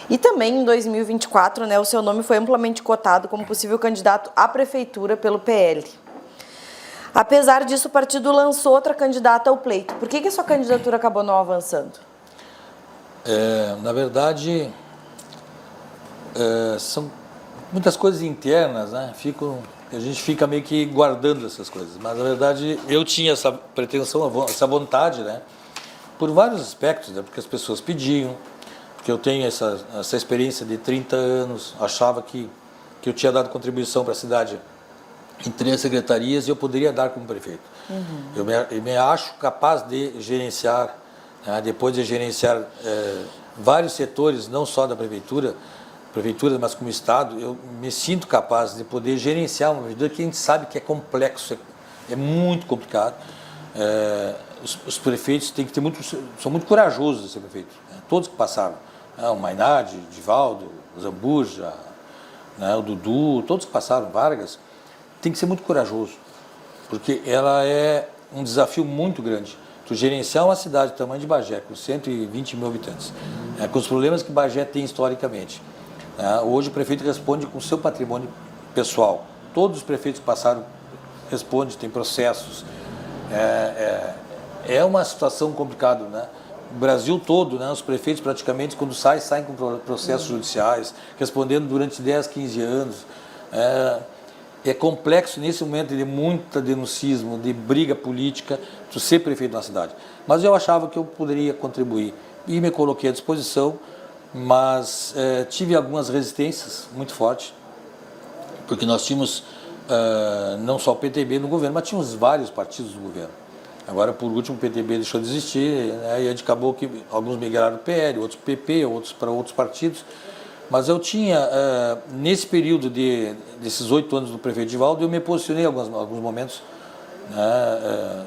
E também em 2024, né, o seu nome foi amplamente cotado como possível candidato à prefeitura pelo PL. Apesar disso, o partido lançou outra candidata ao pleito. Por que a sua candidatura acabou não avançando? Na verdade, são muitas coisas internas, né? A gente fica meio que guardando essas coisas. Mas, na verdade, eu tinha essa pretensão, essa vontade, né? Por vários aspectos, né? Porque as pessoas pediam, porque eu tenho essa experiência de 30 anos, achava que eu tinha dado contribuição para a cidade em 3 secretarias e eu poderia dar como prefeito. Eu me acho capaz de gerenciar, né, depois de gerenciar vários setores, não só da prefeitura, mas como Estado, eu me sinto capaz de poder gerenciar uma prefeitura que a gente sabe que é complexo, é muito complicado. Os prefeitos têm que ter são muito corajosos de ser prefeito, né, todos que passaram. O Mainardi, o Divaldo, o Zambuja, né, o Dudu, todos que passaram, Vargas, tem que ser muito corajoso, porque ela é um desafio muito grande. Tu gerenciar uma cidade do tamanho de Bagé, com 120 mil habitantes, com os problemas que Bagé tem historicamente. Hoje o prefeito responde com o seu patrimônio pessoal. Todos os prefeitos que passaram respondem, tem processos. É uma situação complicada, né? O Brasil todo, né, os prefeitos praticamente, quando saem com processos judiciais, respondendo durante 10, 15 anos. É complexo nesse momento de muito denuncismo, de briga política, tu ser prefeito na cidade. Mas eu achava que eu poderia contribuir e me coloquei à disposição, mas tive algumas resistências muito fortes, porque nós tínhamos não só o PTB no governo, mas tínhamos vários partidos no governo. Agora, por último, o PTB deixou de existir, né, e acabou que alguns migraram para o PL, outros para o PP, outros para outros partidos. Mas eu tinha, nesse período desses 8 anos do prefeito Divaldo, eu me posicionei em alguns momentos, né,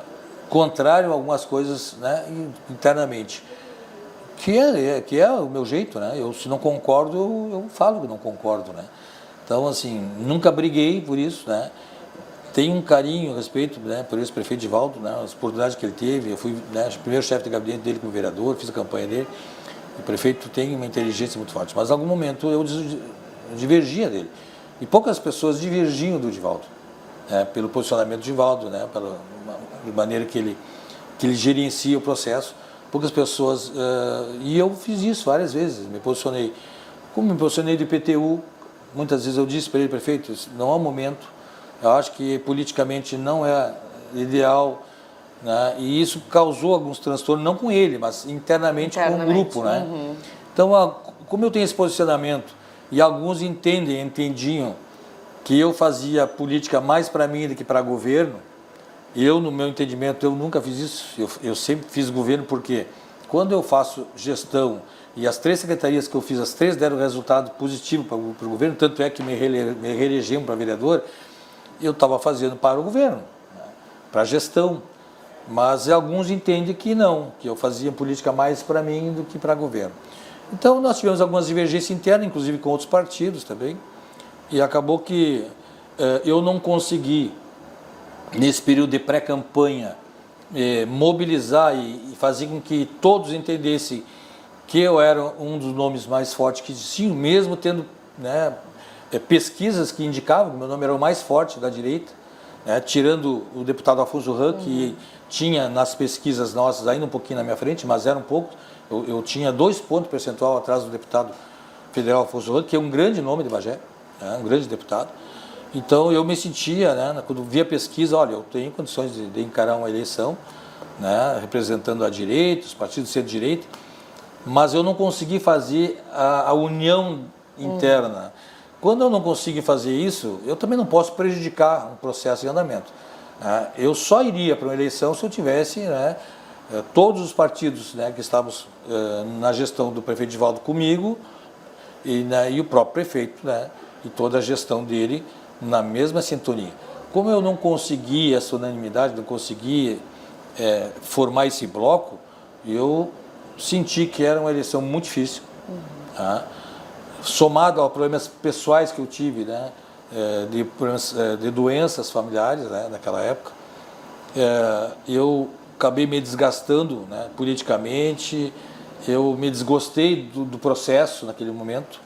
contrário a algumas coisas, né, internamente, que é o meu jeito, né? Eu, se não concordo, eu falo que não concordo, né? Então, assim, nunca briguei por isso, né? Tenho um carinho, respeito, né, por esse prefeito Divaldo, né, as oportunidades que ele teve. Eu fui, né, o primeiro chefe de gabinete dele como vereador, fiz a campanha dele. O prefeito tem uma inteligência muito forte, mas em algum momento eu divergia dele. E poucas pessoas divergiam do Divaldo. pelo posicionamento de Valdo, né, pela maneira que ele gerencia o processo. Poucas pessoas, e eu fiz isso várias vezes, me posicionei. Como me posicionei do IPTU, muitas vezes eu disse para ele, prefeito, não há momento, eu acho que politicamente não é ideal, né, e isso causou alguns transtornos, não com ele, mas internamente com o grupo. Né? Uhum. Então, como eu tenho esse posicionamento, e alguns entendiam que eu fazia política mais para mim do que para governo, eu, no meu entendimento, eu nunca fiz isso, eu sempre fiz governo, porque quando eu faço gestão, e as 3 secretarias que eu fiz, as 3 deram resultado positivo para o governo, tanto é que me reelegemos para vereador, eu estava fazendo para o governo, né, para a gestão, mas alguns entendem que não, que eu fazia política mais para mim do que para o governo. Então nós tivemos algumas divergências internas, inclusive com outros partidos também, e acabou que eu não consegui, nesse período de pré-campanha, mobilizar e fazer com que todos entendessem que eu era um dos nomes mais fortes que existiam, mesmo tendo, né, pesquisas que indicavam que meu nome era o mais forte da direita, né, tirando o deputado Afonso Ram, que tinha nas pesquisas nossas ainda um pouquinho na minha frente, mas era um pouco, eu tinha 2 pontos percentual atrás do deputado federal Afonso Ram, que é um grande nome de Bagé, né, um grande deputado. Então eu me sentia, né, quando via pesquisa, olha, eu tenho condições de encarar uma eleição, né, representando a direita, os partidos de centro-direita, mas eu não consegui fazer a união interna. Quando eu não consigo fazer isso, eu também não posso prejudicar um processo em andamento. Eu só iria para uma eleição se eu tivesse, né, todos os partidos, né, que estávamos na gestão do prefeito Divaldo comigo e o próprio prefeito, né, e toda a gestão dele na mesma sintonia. Como eu não consegui essa unanimidade, não consegui formar esse bloco, eu senti que era uma eleição muito difícil, somado a problemas pessoais que eu tive, né, de doenças familiares, né, naquela época, eu acabei me desgastando, né, politicamente, eu me desgostei do processo naquele momento,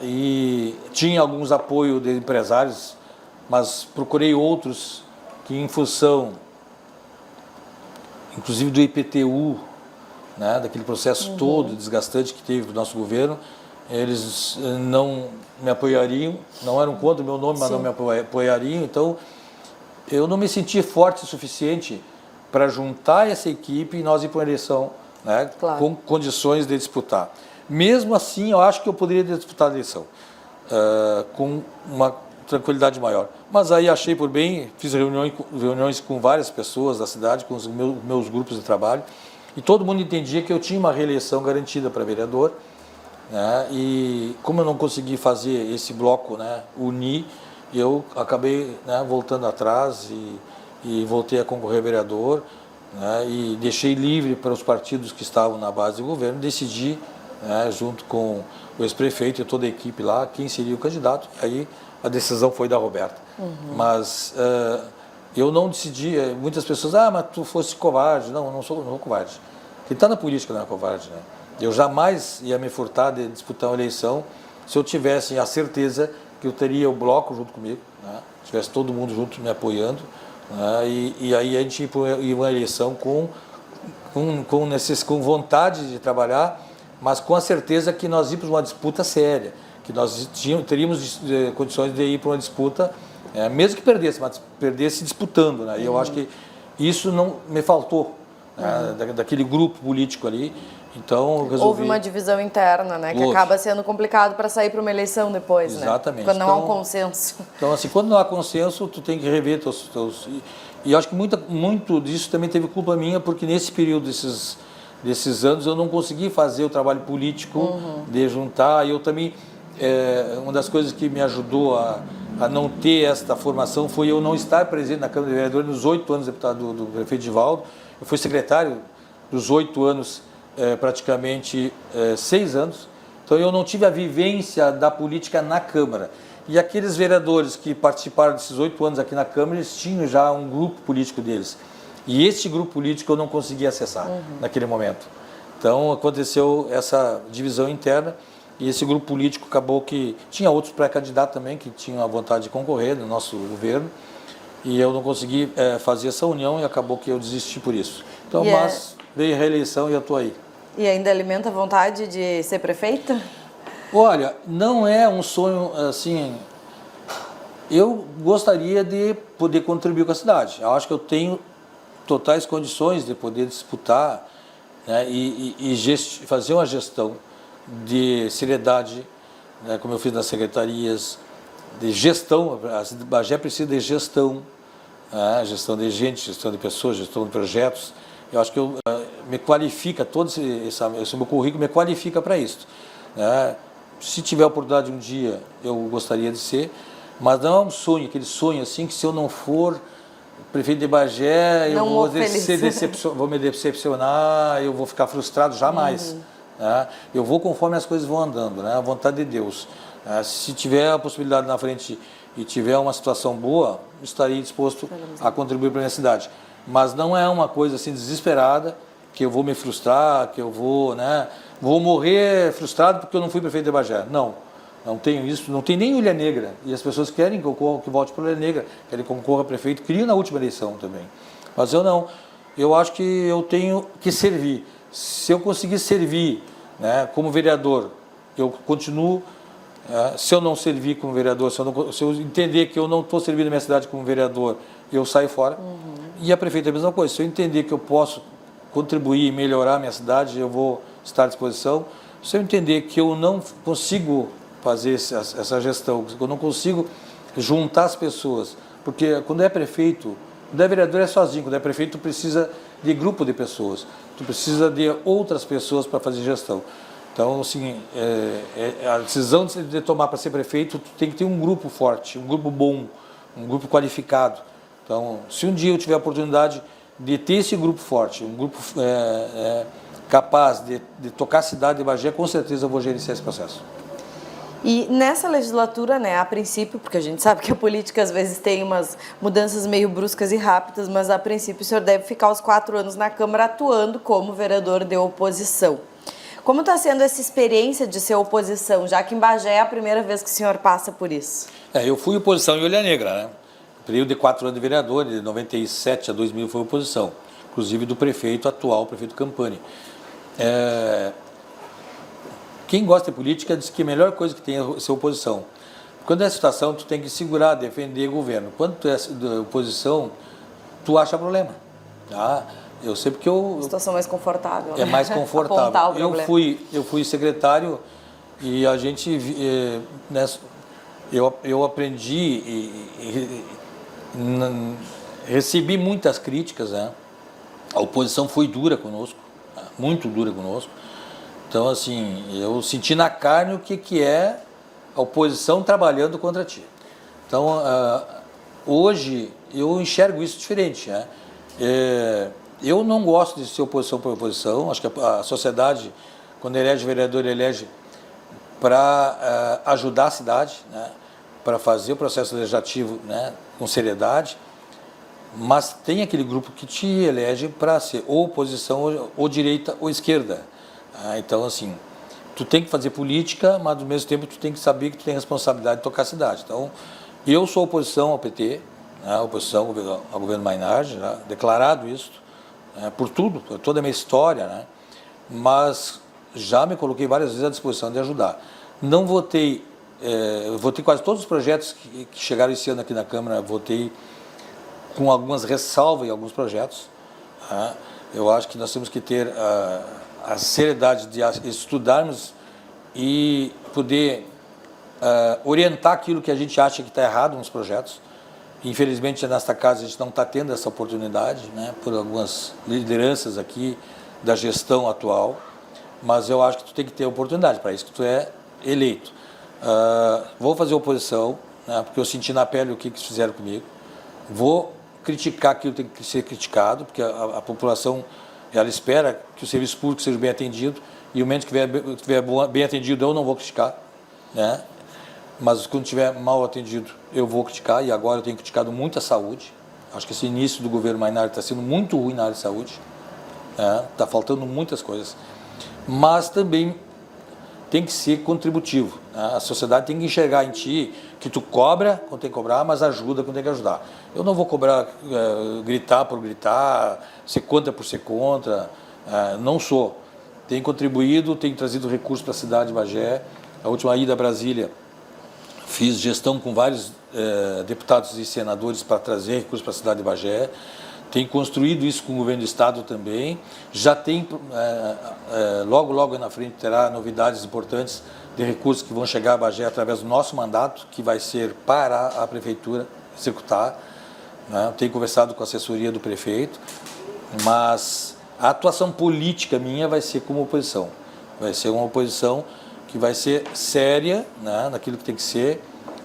e tinha alguns apoios de empresários, mas procurei outros que, em função, inclusive do IPTU, né, daquele processo todo desgastante que teve do nosso governo, eles não me apoiariam, não eram contra o meu nome, mas não me apoiariam. Então, eu não me senti forte o suficiente para juntar essa equipe e nós ir para uma eleição, né, com condições de disputar. Mesmo assim, eu acho que eu poderia disputar a eleição com uma tranquilidade maior. Mas aí achei por bem, fiz reuniões com várias pessoas da cidade, com os meus grupos de trabalho, e todo mundo entendia que eu tinha uma reeleição garantida para vereador, né, e como eu não consegui fazer esse bloco, né, unir, eu acabei, né, voltando atrás e voltei a concorrer a vereador, né, e deixei livre para os partidos que estavam na base do governo, decidi, né, junto com o ex-prefeito e toda a equipe lá, quem seria o candidato, e aí a decisão foi da Roberta. Mas eu não decidi, muitas pessoas, mas tu fosse covarde. Não, não sou covarde. Quem está na política não é covarde, né? Eu jamais ia me furtar de disputar uma eleição se eu tivesse a certeza que eu teria o bloco junto comigo, né? Tivesse todo mundo junto me apoiando, né? E aí a gente ia para uma eleição com vontade de trabalhar, mas com a certeza que nós íamos para uma disputa séria, que nós teríamos condições de ir para uma disputa, mesmo que perdesse, mas perdesse disputando, né? E eu acho que isso não me faltou, né, daquele grupo político ali. Então, resolvi... Houve uma divisão interna, né, que acaba sendo complicado para sair para uma eleição depois. Exatamente. Né? Quando não há um consenso. Então, assim, quando não há consenso, tu tem que rever teus... E eu acho que muito disso também teve culpa minha, porque nesse período desses anos eu não consegui fazer o trabalho político de juntar. E eu também, uma das coisas que me ajudou a não ter esta formação foi eu não estar presente na Câmara de Vereadores nos 8 anos deputado do prefeito Divaldo. Eu fui secretário dos 8 anos, praticamente 6 anos. Então eu não tive a vivência da política na Câmara. E aqueles vereadores que participaram desses 8 anos aqui na Câmara, eles tinham já um grupo político deles. E este grupo político eu não conseguia acessar naquele momento. Então aconteceu essa divisão interna e esse grupo político acabou que tinha outros pré-candidatos também que tinham a vontade de concorrer no nosso governo, e eu não consegui fazer essa união e acabou que eu desisti por isso. Então, mas veio a reeleição e eu estou aí. E ainda alimenta a vontade de ser prefeito? Olha, não é um sonho assim. Eu gostaria de poder contribuir com a cidade. Eu acho que eu tenho totais condições de poder disputar, né, e fazer uma gestão de seriedade, né, como eu fiz nas secretarias, de gestão. A Bagé precisa de gestão, né, gestão de gente, gestão de pessoas, gestão de projetos. Eu acho que me qualifica, todo esse meu currículo me qualifica para isso, né? Se tiver oportunidade um dia, eu gostaria de ser, mas não é um sonho, aquele sonho assim que se eu não for prefeito de Bagé, eu vou me decepcionar, eu vou ficar frustrado, jamais. Né? Eu vou conforme as coisas vão andando, né? A vontade de Deus. Se tiver a possibilidade na frente e tiver uma situação boa, estarei disposto a contribuir para a minha cidade. Mas não é uma coisa assim desesperada, que eu vou me frustrar, que eu vou, né, vou morrer frustrado porque eu não fui prefeito de Bagé. Não, não tenho isso, não tem nem Ilha Negra. E as pessoas querem que eu volte para Ilha Negra, querem que eu concorra a prefeito, queriam na última eleição também. Mas eu não, eu acho que eu tenho que servir. Se eu conseguir servir, né, como vereador, eu continuo. Se eu não servir como vereador, se eu entender que eu não estou servindo a minha cidade como vereador, eu saio fora. E a prefeita é a mesma coisa. Se eu entender que eu posso contribuir e melhorar a minha cidade, eu vou estar à disposição. Se eu entender que eu não consigo fazer essa gestão, que eu não consigo juntar as pessoas, porque quando é prefeito, quando é vereador é sozinho, quando é prefeito tu precisa de grupo de pessoas, tu precisa de outras pessoas para fazer gestão. Então, assim, a decisão de tomar para ser prefeito, tu tem que ter um grupo forte, um grupo bom, um grupo qualificado. Então, se um dia eu tiver a oportunidade de ter esse grupo forte, um grupo capaz de tocar a cidade de Bagé, com certeza eu vou gerenciar esse processo. E nessa legislatura, né, a princípio, porque a gente sabe que a política às vezes tem umas mudanças meio bruscas e rápidas, mas a princípio o senhor deve ficar os 4 anos na Câmara atuando como vereador de oposição. Como está sendo essa experiência de ser oposição, já que em Bagé é a primeira vez que o senhor passa por isso? Eu fui oposição em Ilha Negra, né? Período de 4 anos de vereador, de 97 a 2000 foi oposição, inclusive do prefeito atual, o prefeito Campani. Quem gosta de política diz que a melhor coisa que tem é ser oposição. Quando é a situação, tu tem que segurar, defender o governo. Quando tu é da oposição, tu acha problema. Tá? Eu sei porque Uma situação mais confortável. É mais confortável. Apontar o problema. Eu fui secretário e a gente... eu aprendi recebi muitas críticas, né? A oposição foi dura conosco, muito dura conosco. Então, assim, eu senti na carne o que é a oposição trabalhando contra ti. Então, hoje, eu enxergo isso diferente, né? Eu não gosto de ser oposição por oposição. Acho que a sociedade, quando elege vereador, elege para ajudar a cidade, né? Para fazer o processo legislativo, né, com seriedade. Mas tem aquele grupo que te elege para ser ou oposição, ou direita, ou esquerda. Então, assim, tu tem que fazer política, mas ao mesmo tempo tu tem que saber que tu tem responsabilidade de tocar a cidade. Então, eu sou oposição ao PT, né, oposição ao governo Mainardi, né, declarado isso, por tudo, por toda a minha história, né, mas já me coloquei várias vezes à disposição de ajudar. Não votei, eu votei quase todos os projetos que chegaram esse ano aqui na Câmara, votei com algumas ressalvas em alguns projetos. Eu acho que nós temos que ter a seriedade de estudarmos e poder orientar aquilo que a gente acha que está errado nos projetos. Infelizmente, nesta casa, a gente não está tendo essa oportunidade, né, por algumas lideranças aqui da gestão atual, mas eu acho que tu tem que ter oportunidade, para isso que tu é eleito. Vou fazer oposição, né, porque eu senti na pele o que fizeram comigo. Vou criticar aquilo que tem que ser criticado, porque a população, ela espera que o serviço público seja bem atendido, e o momento que estiver bem atendido, eu não vou criticar, né? Mas quando estiver mal atendido, eu vou criticar, e agora eu tenho criticado muito a saúde. Acho que esse início do governo Mainardi está sendo muito ruim na área de saúde, está faltando muitas coisas. Mas também tem que ser contributivo, né? A sociedade tem que enxergar em ti que tu cobra quando tem que cobrar, mas ajuda quando tem que ajudar. Eu não vou cobrar, gritar por gritar, ser contra por ser contra, não sou. Tenho contribuído, tenho trazido recursos para a cidade de Bagé. A última ida a Brasília, fiz gestão com vários deputados e senadores para trazer recursos para a cidade de Bagé. Tenho construído isso com o governo do estado também. Já tem, logo na frente terá novidades importantes de recursos que vão chegar a Bagé através do nosso mandato, que vai ser para a prefeitura executar, né? Tenho conversado com a assessoria do prefeito, mas a atuação política minha vai ser como oposição. Vai ser uma oposição que vai ser séria, né, naquilo que tem que ser,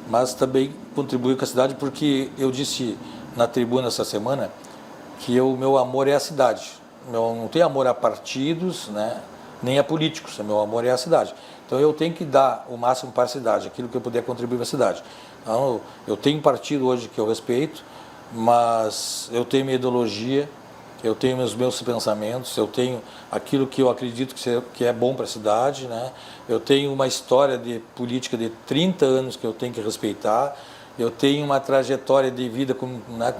mas também contribuir com a cidade, porque eu disse na tribuna essa semana que o meu amor é a cidade. Eu não tenho amor a partidos, né, nem a políticos. O meu amor é a cidade. Então eu tenho que dar o máximo para a cidade, aquilo que eu puder contribuir para a cidade. Então, eu tenho um partido hoje que eu respeito, mas eu tenho minha ideologia, eu tenho os meus pensamentos, eu tenho aquilo que eu acredito que é bom para a cidade, né? Eu tenho uma história de política de 30 anos que eu tenho que respeitar, eu tenho uma trajetória de vida com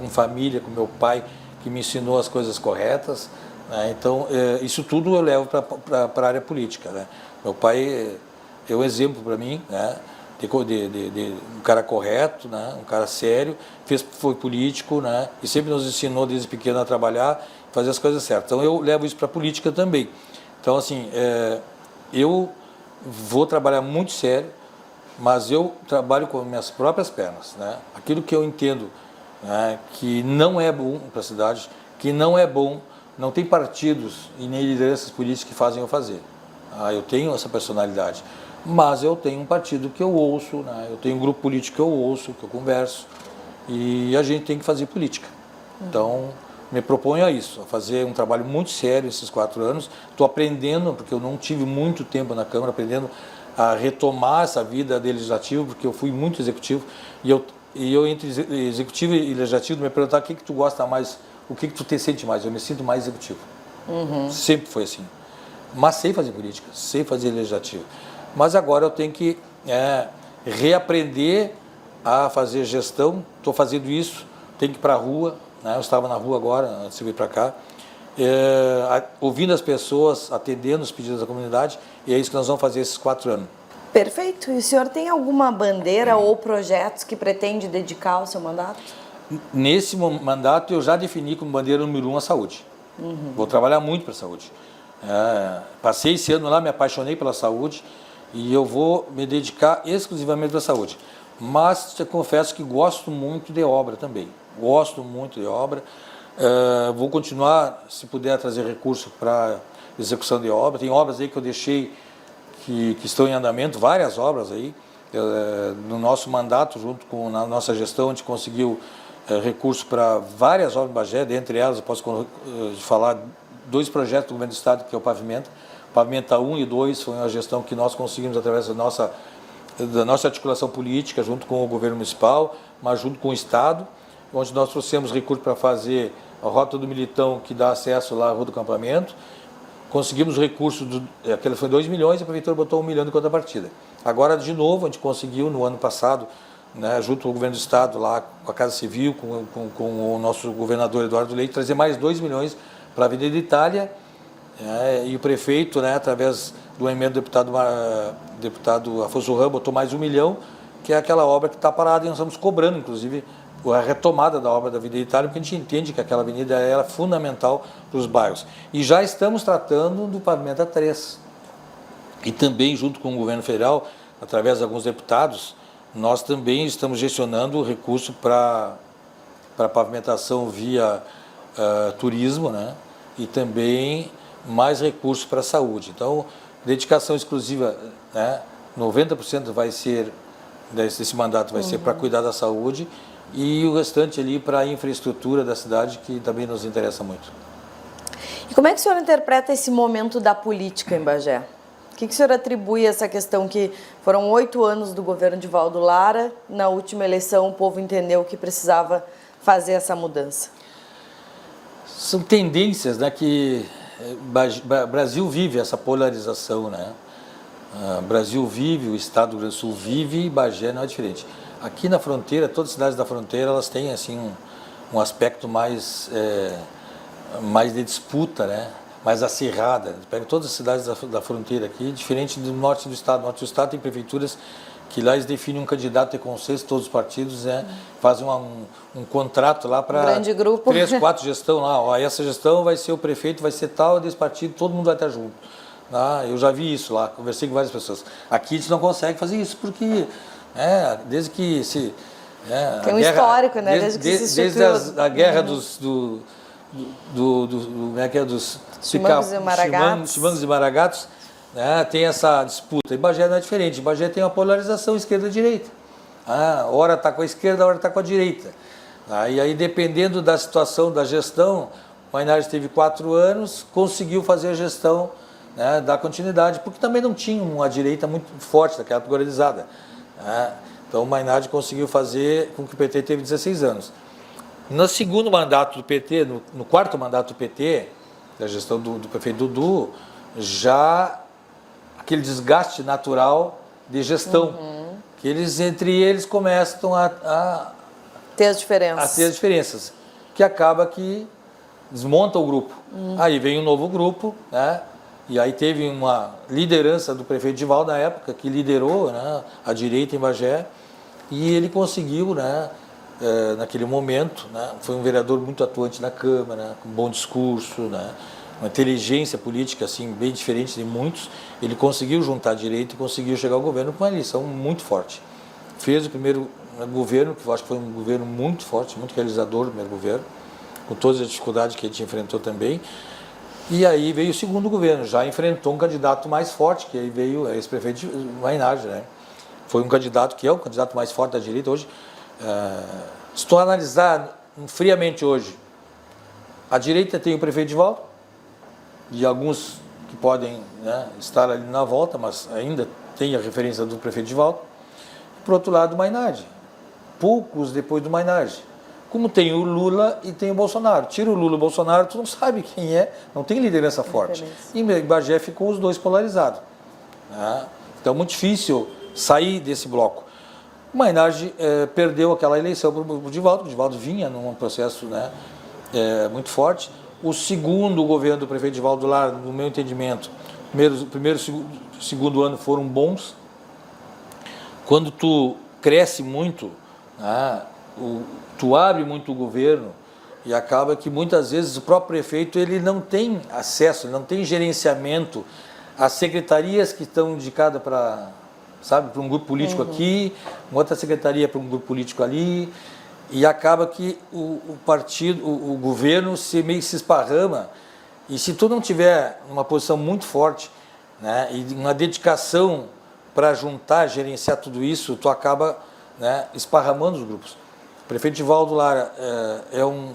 família, com meu pai, que me ensinou as coisas corretas, né? Então, isso tudo eu levo para a área política, né? Meu pai é um exemplo para mim, né? De um cara correto, né? Um cara sério, foi político, né? E sempre nos ensinou desde pequeno a trabalhar, fazer as coisas certas. Então eu levo isso para a política também. Então assim, eu vou trabalhar muito sério, mas eu trabalho com minhas próprias pernas, né? Aquilo que eu entendo, né, que não é bom para a cidade, que não é bom, não tem partidos e nem lideranças políticas que fazem eu fazer. Eu tenho essa personalidade. Mas eu tenho um partido que eu ouço, né? Eu tenho um grupo político que eu ouço, que eu converso, e a gente tem que fazer política. Então, me proponho a isso, a fazer um trabalho muito sério esses 4 anos. Estou aprendendo, porque eu não tive muito tempo na Câmara, aprendendo a retomar essa vida de legislativo, porque eu fui muito executivo, e eu entre executivo e legislativo, me perguntar o que tu gosta mais, o que tu te sente mais. Eu me sinto mais executivo. Sempre foi assim. Mas sei fazer política, sei fazer legislativo. Mas agora eu tenho que reaprender a fazer gestão. Estou fazendo isso, tenho que ir para a rua, né? Eu estava na rua agora, antes de vir para cá, ouvindo as pessoas, atendendo os pedidos da comunidade, e é isso que nós vamos fazer esses 4 anos. Perfeito. E o senhor tem alguma bandeira ou projetos que pretende dedicar ao seu mandato? Nesse mandato eu já defini como bandeira número 1 a saúde. Vou trabalhar muito para a saúde. Passei esse ano lá, me apaixonei pela saúde, e eu vou me dedicar exclusivamente para a saúde. Mas eu confesso que gosto muito de obra também. Gosto muito de obra. Vou continuar, se puder, trazer recursos para execução de obra. Tem obras aí que eu deixei que estão em andamento, várias obras aí. No nosso mandato, junto com a nossa gestão, a gente conseguiu recursos para várias obras em Bagé. Dentre elas, eu posso falar 2 projetos do governo do estado, que é o Pavimenta 1 e 2, foi uma gestão que nós conseguimos através da nossa articulação política, junto com o governo municipal, mas junto com o estado, onde nós trouxemos recursos para fazer a Rota do Militão, que dá acesso lá à Rua do Acampamento. Conseguimos recursos, aquele foi 2 milhões, e a prefeitura botou 1 milhão de contrapartida. Agora, de novo, a gente conseguiu, no ano passado, né, junto com o governo do estado, lá com a Casa Civil, com o nosso governador Eduardo Leite, trazer mais 2 milhões para a Avenida Itália, e o prefeito, né, através do emenda do deputado Afonso Ramos, botou mais 1 milhão, que é aquela obra que está parada, e nós estamos cobrando, inclusive, a retomada da obra da Avenida Itália, porque a gente entende que aquela avenida é fundamental para os bairros. E já estamos tratando do Pavimenta 3. E também, junto com o governo federal, através de alguns deputados, nós também estamos gestionando recurso para pavimentação via turismo, né? E também mais recursos para a saúde. Então, dedicação exclusiva, né? 90% vai ser, desse mandato vai ser para cuidar da saúde, e o restante ali para a infraestrutura da cidade, que também nos interessa muito. E como é que o senhor interpreta esse momento da política em Bagé? O que o senhor atribui a essa questão que foram 8 anos do governo de Valdo Lara, na última eleição o povo entendeu que precisava fazer essa mudança? São tendências, né, que o Brasil vive essa polarização, né? Brasil vive, o estado do Rio Grande do Sul vive, e Bagé não é diferente. Aqui na fronteira, todas as cidades da fronteira, elas têm assim um aspecto mais de disputa, né? Mais acirrada. Pega todas as cidades da fronteira aqui, diferente do norte do estado. No norte do estado tem prefeituras que lá eles definem um candidato de consenso, todos os partidos, né? Fazem um contrato lá para 3, 4 gestão lá. Ó, essa gestão vai ser o prefeito, vai ser tal desse partido, todo mundo vai estar junto. Eu já vi isso lá, conversei com várias pessoas. Aqui a gente não consegue fazer isso porque desde que se... tem um histórico, né? Desde a guerra dos chimangos e maragatos, né, tem essa disputa. E Bagé não é diferente. Bagé tem uma polarização esquerda-direita. Ora está com a esquerda, ora está com a direita. E aí, dependendo da situação da gestão, o Mainardi teve 4 anos, conseguiu fazer a gestão, né, dar continuidade, porque também não tinha uma direita muito forte, daquela polarizada. Então o Mainardi conseguiu fazer com que o PT teve 16 anos. No segundo mandato do PT, no quarto mandato do PT, da gestão do prefeito Dudu, já aquele desgaste natural de gestão, que entre eles começam a ter as diferenças. Que acaba que desmonta o grupo. Aí vem um novo grupo, né? E aí teve uma liderança do prefeito Divaldo na época, que liderou, né, a direita em Bagé, e ele conseguiu, né, naquele momento, né, foi um vereador muito atuante na Câmara, com um bom discurso, né, uma inteligência política assim, bem diferente de muitos. Ele conseguiu juntar a direita e conseguiu chegar ao governo com uma eleição muito forte. Fez o primeiro governo, que eu acho que foi um governo muito forte, muito realizador, o primeiro governo, com todas as dificuldades que a gente enfrentou também. E aí veio o segundo governo, já enfrentou um candidato mais forte, que aí veio esse prefeito Mainardi, né? Foi um candidato que é o candidato mais forte da direita hoje. Se tu analisar friamente hoje, a direita tem o prefeito Divaldo, e alguns que podem, né, estar ali na volta, mas ainda tem a referência do prefeito Divaldo. Por outro lado, o Mainardi. Poucos depois do Mainardi. Como tem o Lula e tem o Bolsonaro. Tira o Lula e o Bolsonaro, tu não sabe quem é, não tem liderança forte. E em Bagé ficou os dois polarizados. Então é muito difícil sair desse bloco. O Mainardi perdeu aquela eleição para o Divaldo. O Divaldo vinha num processo, né, muito forte. O segundo governo do prefeito Divaldo lá, no meu entendimento, primeiro e segundo ano foram bons. Quando tu cresce muito, tu abre muito o governo e acaba que muitas vezes o próprio prefeito ele não tem acesso, não tem gerenciamento às secretarias que estão indicadas para um grupo político aqui, uma outra secretaria para um grupo político ali, e acaba que o partido, o governo meio que se esparrama, e se tu não tiver uma posição muito forte, né, e uma dedicação para juntar, gerenciar tudo isso, tu acaba, né, esparramando os grupos. O prefeito Divaldo Lara é um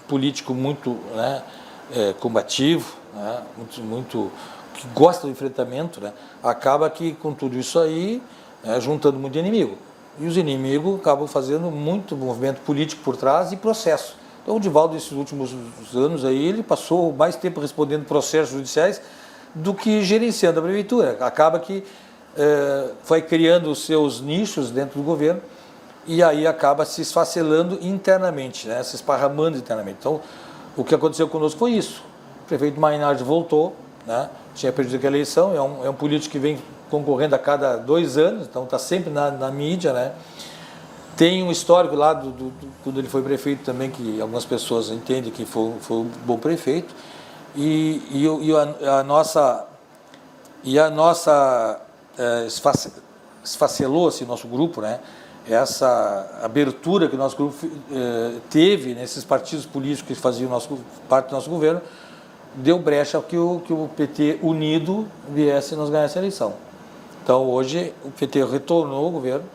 político muito, né, combativo, né, muito que gosta do enfrentamento, né, acaba que com tudo isso aí, juntando muito inimigo. E os inimigos acabam fazendo muito movimento político por trás e processo. Então o Divaldo, nesses últimos anos aí, ele passou mais tempo respondendo processos judiciais do que gerenciando a prefeitura. Acaba que foi criando os seus nichos dentro do governo e aí acaba se esfacelando internamente, né, se esparramando internamente. Então, o que aconteceu conosco foi isso. O prefeito Mainardi voltou, né, tinha perdido aquela eleição, é um político que vem concorrendo a cada 2 anos, então está sempre na mídia, né. Tem um histórico lá quando ele foi prefeito também, que algumas pessoas entendem que foi um bom prefeito, e a nossa esfacelou-se nosso grupo, né? Essa abertura que o nosso grupo teve nesses partidos políticos que faziam parte do nosso governo, deu brecha que o PT unido viesse e nos ganhasse a eleição. Então hoje o PT retornou ao governo,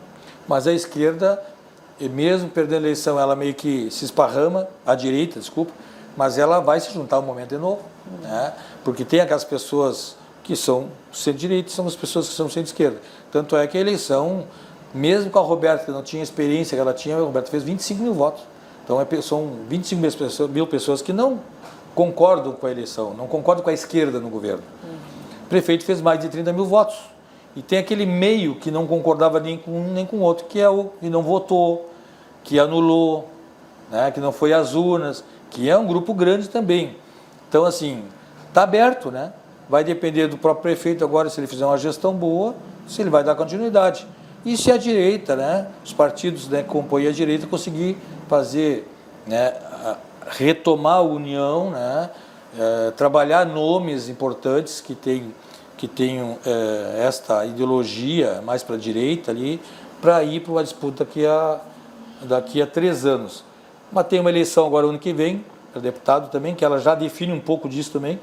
mas a esquerda, mesmo perdendo a eleição, ela meio que se esparrama, a direita, desculpa, mas ela vai se juntar um momento de novo, né? Porque tem aquelas pessoas que são centro-direita, são as pessoas que são centro-esquerda. Tanto é que a eleição, mesmo com a Roberta, que não tinha a experiência que ela tinha, a Roberta fez 25 mil votos. Então são 25 mil pessoas que não concordam com a eleição, não concordam com a esquerda no governo. O prefeito fez mais de 30 mil votos. E tem aquele meio que não concordava nem com um nem com o outro, que é o que não votou, que anulou, né, que não foi às urnas, que é um grupo grande também. Então, assim, está aberto, né? Vai depender do próprio prefeito agora, se ele fizer uma gestão boa, se ele vai dar continuidade. E se a direita, né, os partidos, né, que compõem a direita, conseguir fazer, né, retomar a união, né, trabalhar nomes importantes que tenham esta ideologia mais para a direita ali, para ir para uma disputa daqui a 3 anos. Mas tem uma eleição agora ano que vem, para deputado também, que ela já define um pouco disso também,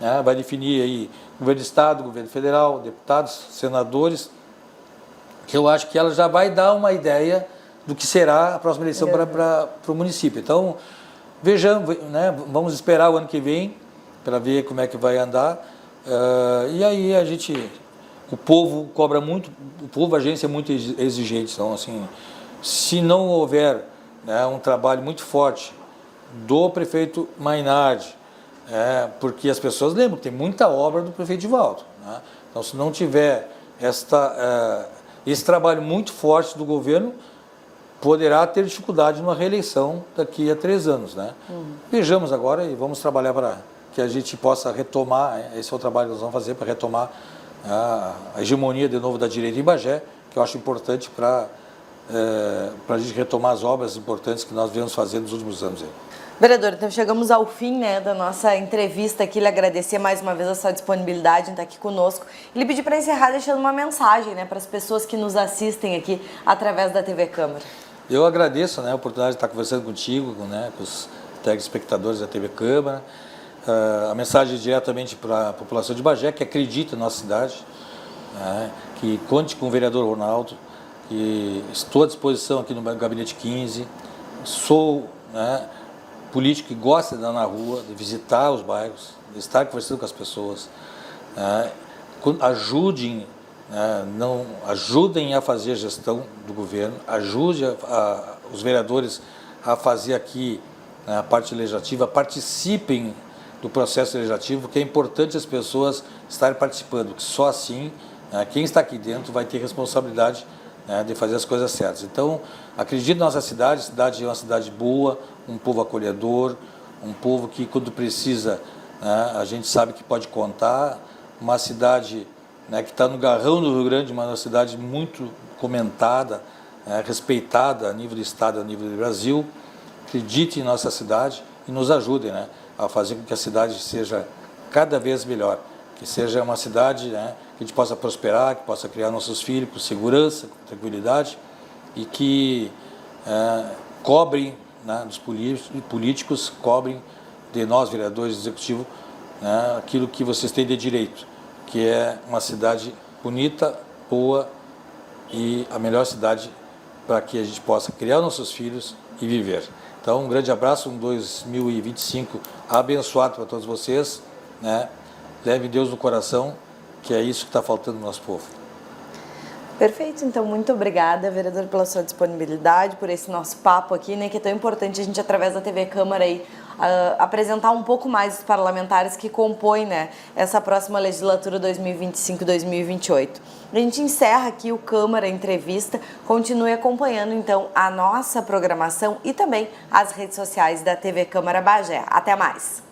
né? Vai definir aí governo do estado, governo federal, deputados, senadores, que eu acho que ela já vai dar uma ideia do que será a próxima eleição para o município. Então, vejamos, né? Vamos esperar o ano que vem para ver como é que vai andar. E aí o povo cobra muito, a agência é muito exigente. Então, assim, se não houver, né, um trabalho muito forte do prefeito Mainardi, porque as pessoas lembram que tem muita obra do prefeito Divaldo, né? Então, se não tiver esse trabalho muito forte do governo, poderá ter dificuldade numa reeleição daqui a 3 anos, né? Vejamos agora e vamos trabalhar para que a gente possa retomar, esse é o trabalho que nós vamos fazer para retomar a hegemonia de novo da direita em Bagé, que eu acho importante para a gente retomar as obras importantes que nós viemos fazendo nos últimos anos. Vereador, então chegamos ao fim, né, da nossa entrevista aqui. Lhe agradecer mais uma vez a sua disponibilidade em estar aqui conosco. E lhe pedir para encerrar deixando uma mensagem, né, para as pessoas que nos assistem aqui através da TV Câmara. Eu agradeço, né, a oportunidade de estar conversando contigo, né, com os telespectadores da TV Câmara. A mensagem diretamente para a população de Bagé, que acredita na nossa cidade, né, que conte com o vereador Ronaldo, que estou à disposição aqui no Gabinete 15, sou, né, político que gosta de andar na rua, de visitar os bairros, de estar conversando com as pessoas, né, ajudem a fazer a gestão do governo, ajude os vereadores a fazer aqui, né, a parte legislativa, participem do processo legislativo, que é importante as pessoas estarem participando, que só assim, né, quem está aqui dentro vai ter responsabilidade, né, de fazer as coisas certas. Então, acredito na nossa cidade, a cidade é uma cidade boa, um povo acolhedor, um povo que quando precisa, né, a gente sabe que pode contar, uma cidade, né, que está no garrão do Rio Grande, mas uma cidade muito comentada, respeitada a nível do estado, a nível do Brasil. Acredite em nossa cidade e nos ajudem, né, a fazer com que a cidade seja cada vez melhor, que seja uma cidade, né, que a gente possa prosperar, que possa criar nossos filhos com segurança, com tranquilidade e que cobrem, né, dos políticos, cobrem de nós, vereadores do Executivo, né, aquilo que vocês têm de direito, que é uma cidade bonita, boa e a melhor cidade para que a gente possa criar nossos filhos e viver. Então, um grande abraço, um 2025 abençoado para todos vocês, né? Leve Deus no coração, que é isso que está faltando no nosso povo. Perfeito, então muito obrigada, vereador, pela sua disponibilidade, por esse nosso papo aqui, né, que é tão importante a gente, através da TV Câmara, aí, apresentar um pouco mais os parlamentares que compõem, né, essa próxima legislatura 2025-2028. A gente encerra aqui o Câmara Entrevista, continue acompanhando então a nossa programação e também as redes sociais da TV Câmara Bagé. Até mais!